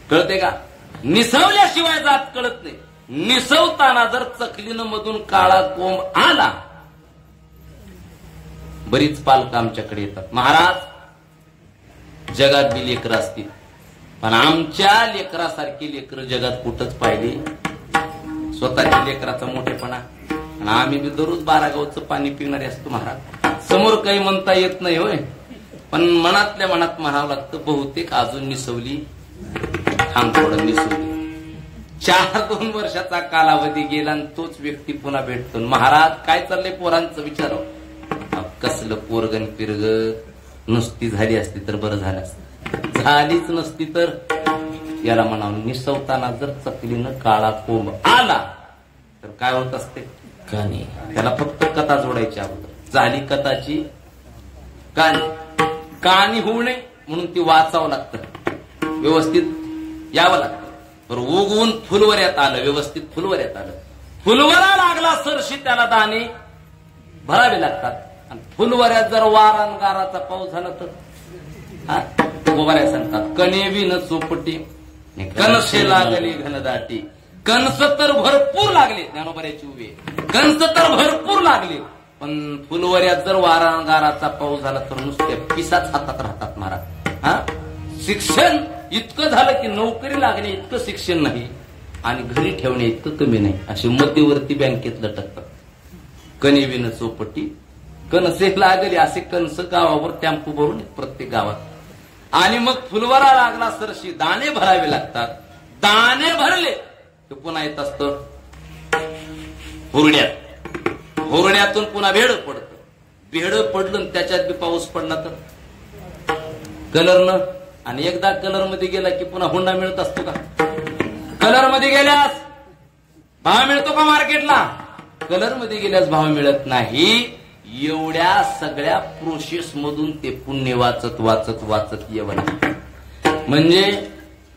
कळते का? निसवल्याशिवाय जात कळत नाही. निसवताना जर चकलीनं मधून काळा कोंब आला, बरीच पालक आमच्याकडे येतात, महाराज जगात बी लेकरं असतील, पण आमच्या लेकरासारखी लेकरं जगात कुठंच पाहिली. स्वतःच्या लेकराचा मोठेपणा. आणि आम्ही बी दररोज 12 गावचं पाणी पिणारे असतो महाराज. समोर काही म्हणता येत नाही होय, पण मनातल्या मनात म्हणावं लागतं बहुतेक अजून निसवली, थांब थोडं निसवली. 4-2 वर्षाचा कालावधी गेला आणि तोच व्यक्ती पुन्हा भेटतो. महाराज काय चाललंय पोरांचं विचारावं. कसलं पोरगण पिरग, नुसती झाली असती तर बरं झालं असतं, झालीच नसती तर याला म्हणावं. निसवताना जर चकलीनं काळा कोंब आला तर काय होत असते? कानी. त्याला फक्त कथा जोडायची अगोदर. झाली कथाची कानी होऊ नये म्हणून ती वाचावं लागतं, व्यवस्थित यावं लागतं. उगवून फुलवऱ्यात आलं, व्यवस्थित फुलवऱ्यात आलं. फुलवरा लागला सरशी त्याला दाणे भरावे लागतात. आणि फुलवऱ्यात जर वारा गाराचा पाऊस झाला तर गोवाऱ्या सांगतात कणे विन चोपटी, कणसे लागली घनदाटी. कणस तर भरपूर लागले, ज्ञानोबाऱ्याची उभी, कणस तर भरपूर लागले, पण फुलवऱ्यात जर वारा गाराचा पाऊस झाला तर नुसत्या पिसाच हातात राहतात महाराज. शिक्षण इतकं झालं की नोकरी लागणे इतकं शिक्षण नाही आणि घरी ठेवणे इतकं कमी नाही, असे मध्यवर्ती बँकेत लटकतात. कणी विन चोपटी, कणसे लागले, असे कणस गावावर टेम्पो भरून प्रत्येक गावात. आणि मग फुलवरा लागला सरशी दाणे भरावे लागतात. दाणे भरले तर पुन्हा येत असतं हुरड्यात. हुरड्यातून पुन्हा भेड पडतं. भेड पडलं त्याच्यात बी पाऊस पडला तर कलरनं. आणि एकदा कलर मध्ये गेला की पुन्हा हुंडा मिळत असतो का? कलर मध्ये गेल्यास भाव मिळतो का मार्केटला? कलर मध्ये गेल्यास भाव मिळत नाही. एवढ्या सगळ्या प्रोसेस मधून ते पुण्य वाचत वाचत वाचत येवं लागतं. म्हणजे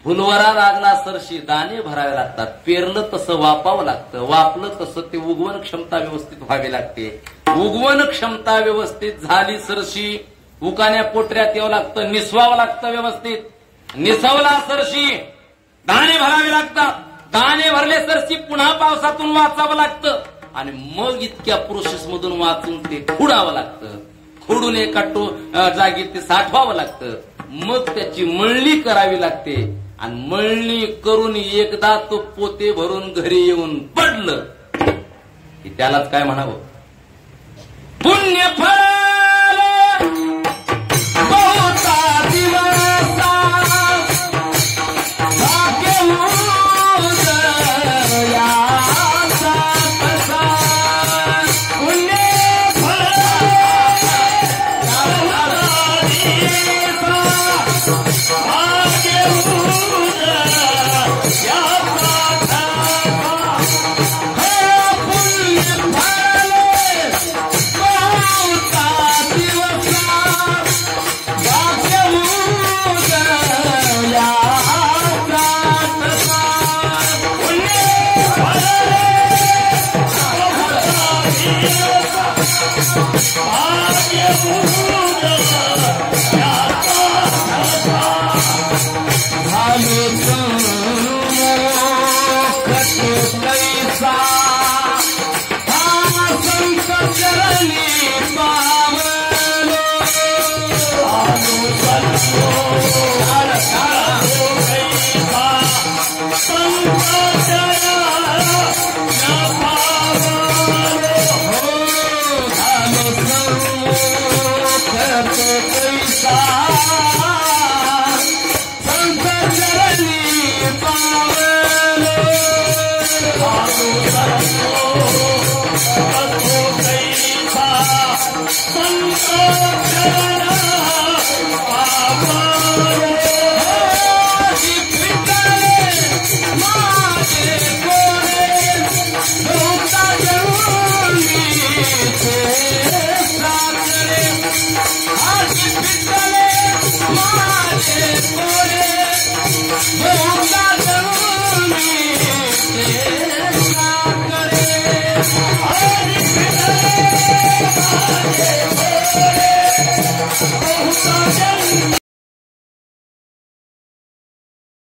फुलवरा लागला सरशी दाणे भरावे लागतात. पेरलं तसं वापावं लागतं. वापलं तसं ते उगवण क्षमता व्यवस्थित व्हावी लागते. उगवण क्षमता व्यवस्थित झाली सरशी उकाण्या पोटऱ्यात यावं लागतं. निसवावं लागतं व्यवस्थित. निसवला सरशी दाणे भरावे लागतात. दाणे भरले सरशी पुन्हा पावसातून वाचावं लागतं. आणि मग इतक्या प्रोसेस मधून वाचून ते खुडावं लागतं. खुडून एका जागी ते साठवावं लागतं. मग त्याची मळणी करावी लागते. आणि मळणी करून एकदा तो पोते भरून घरी येऊन पडलं की त्यालाच काय म्हणावं, पुण्यफळ बहुता दिवसा Oh,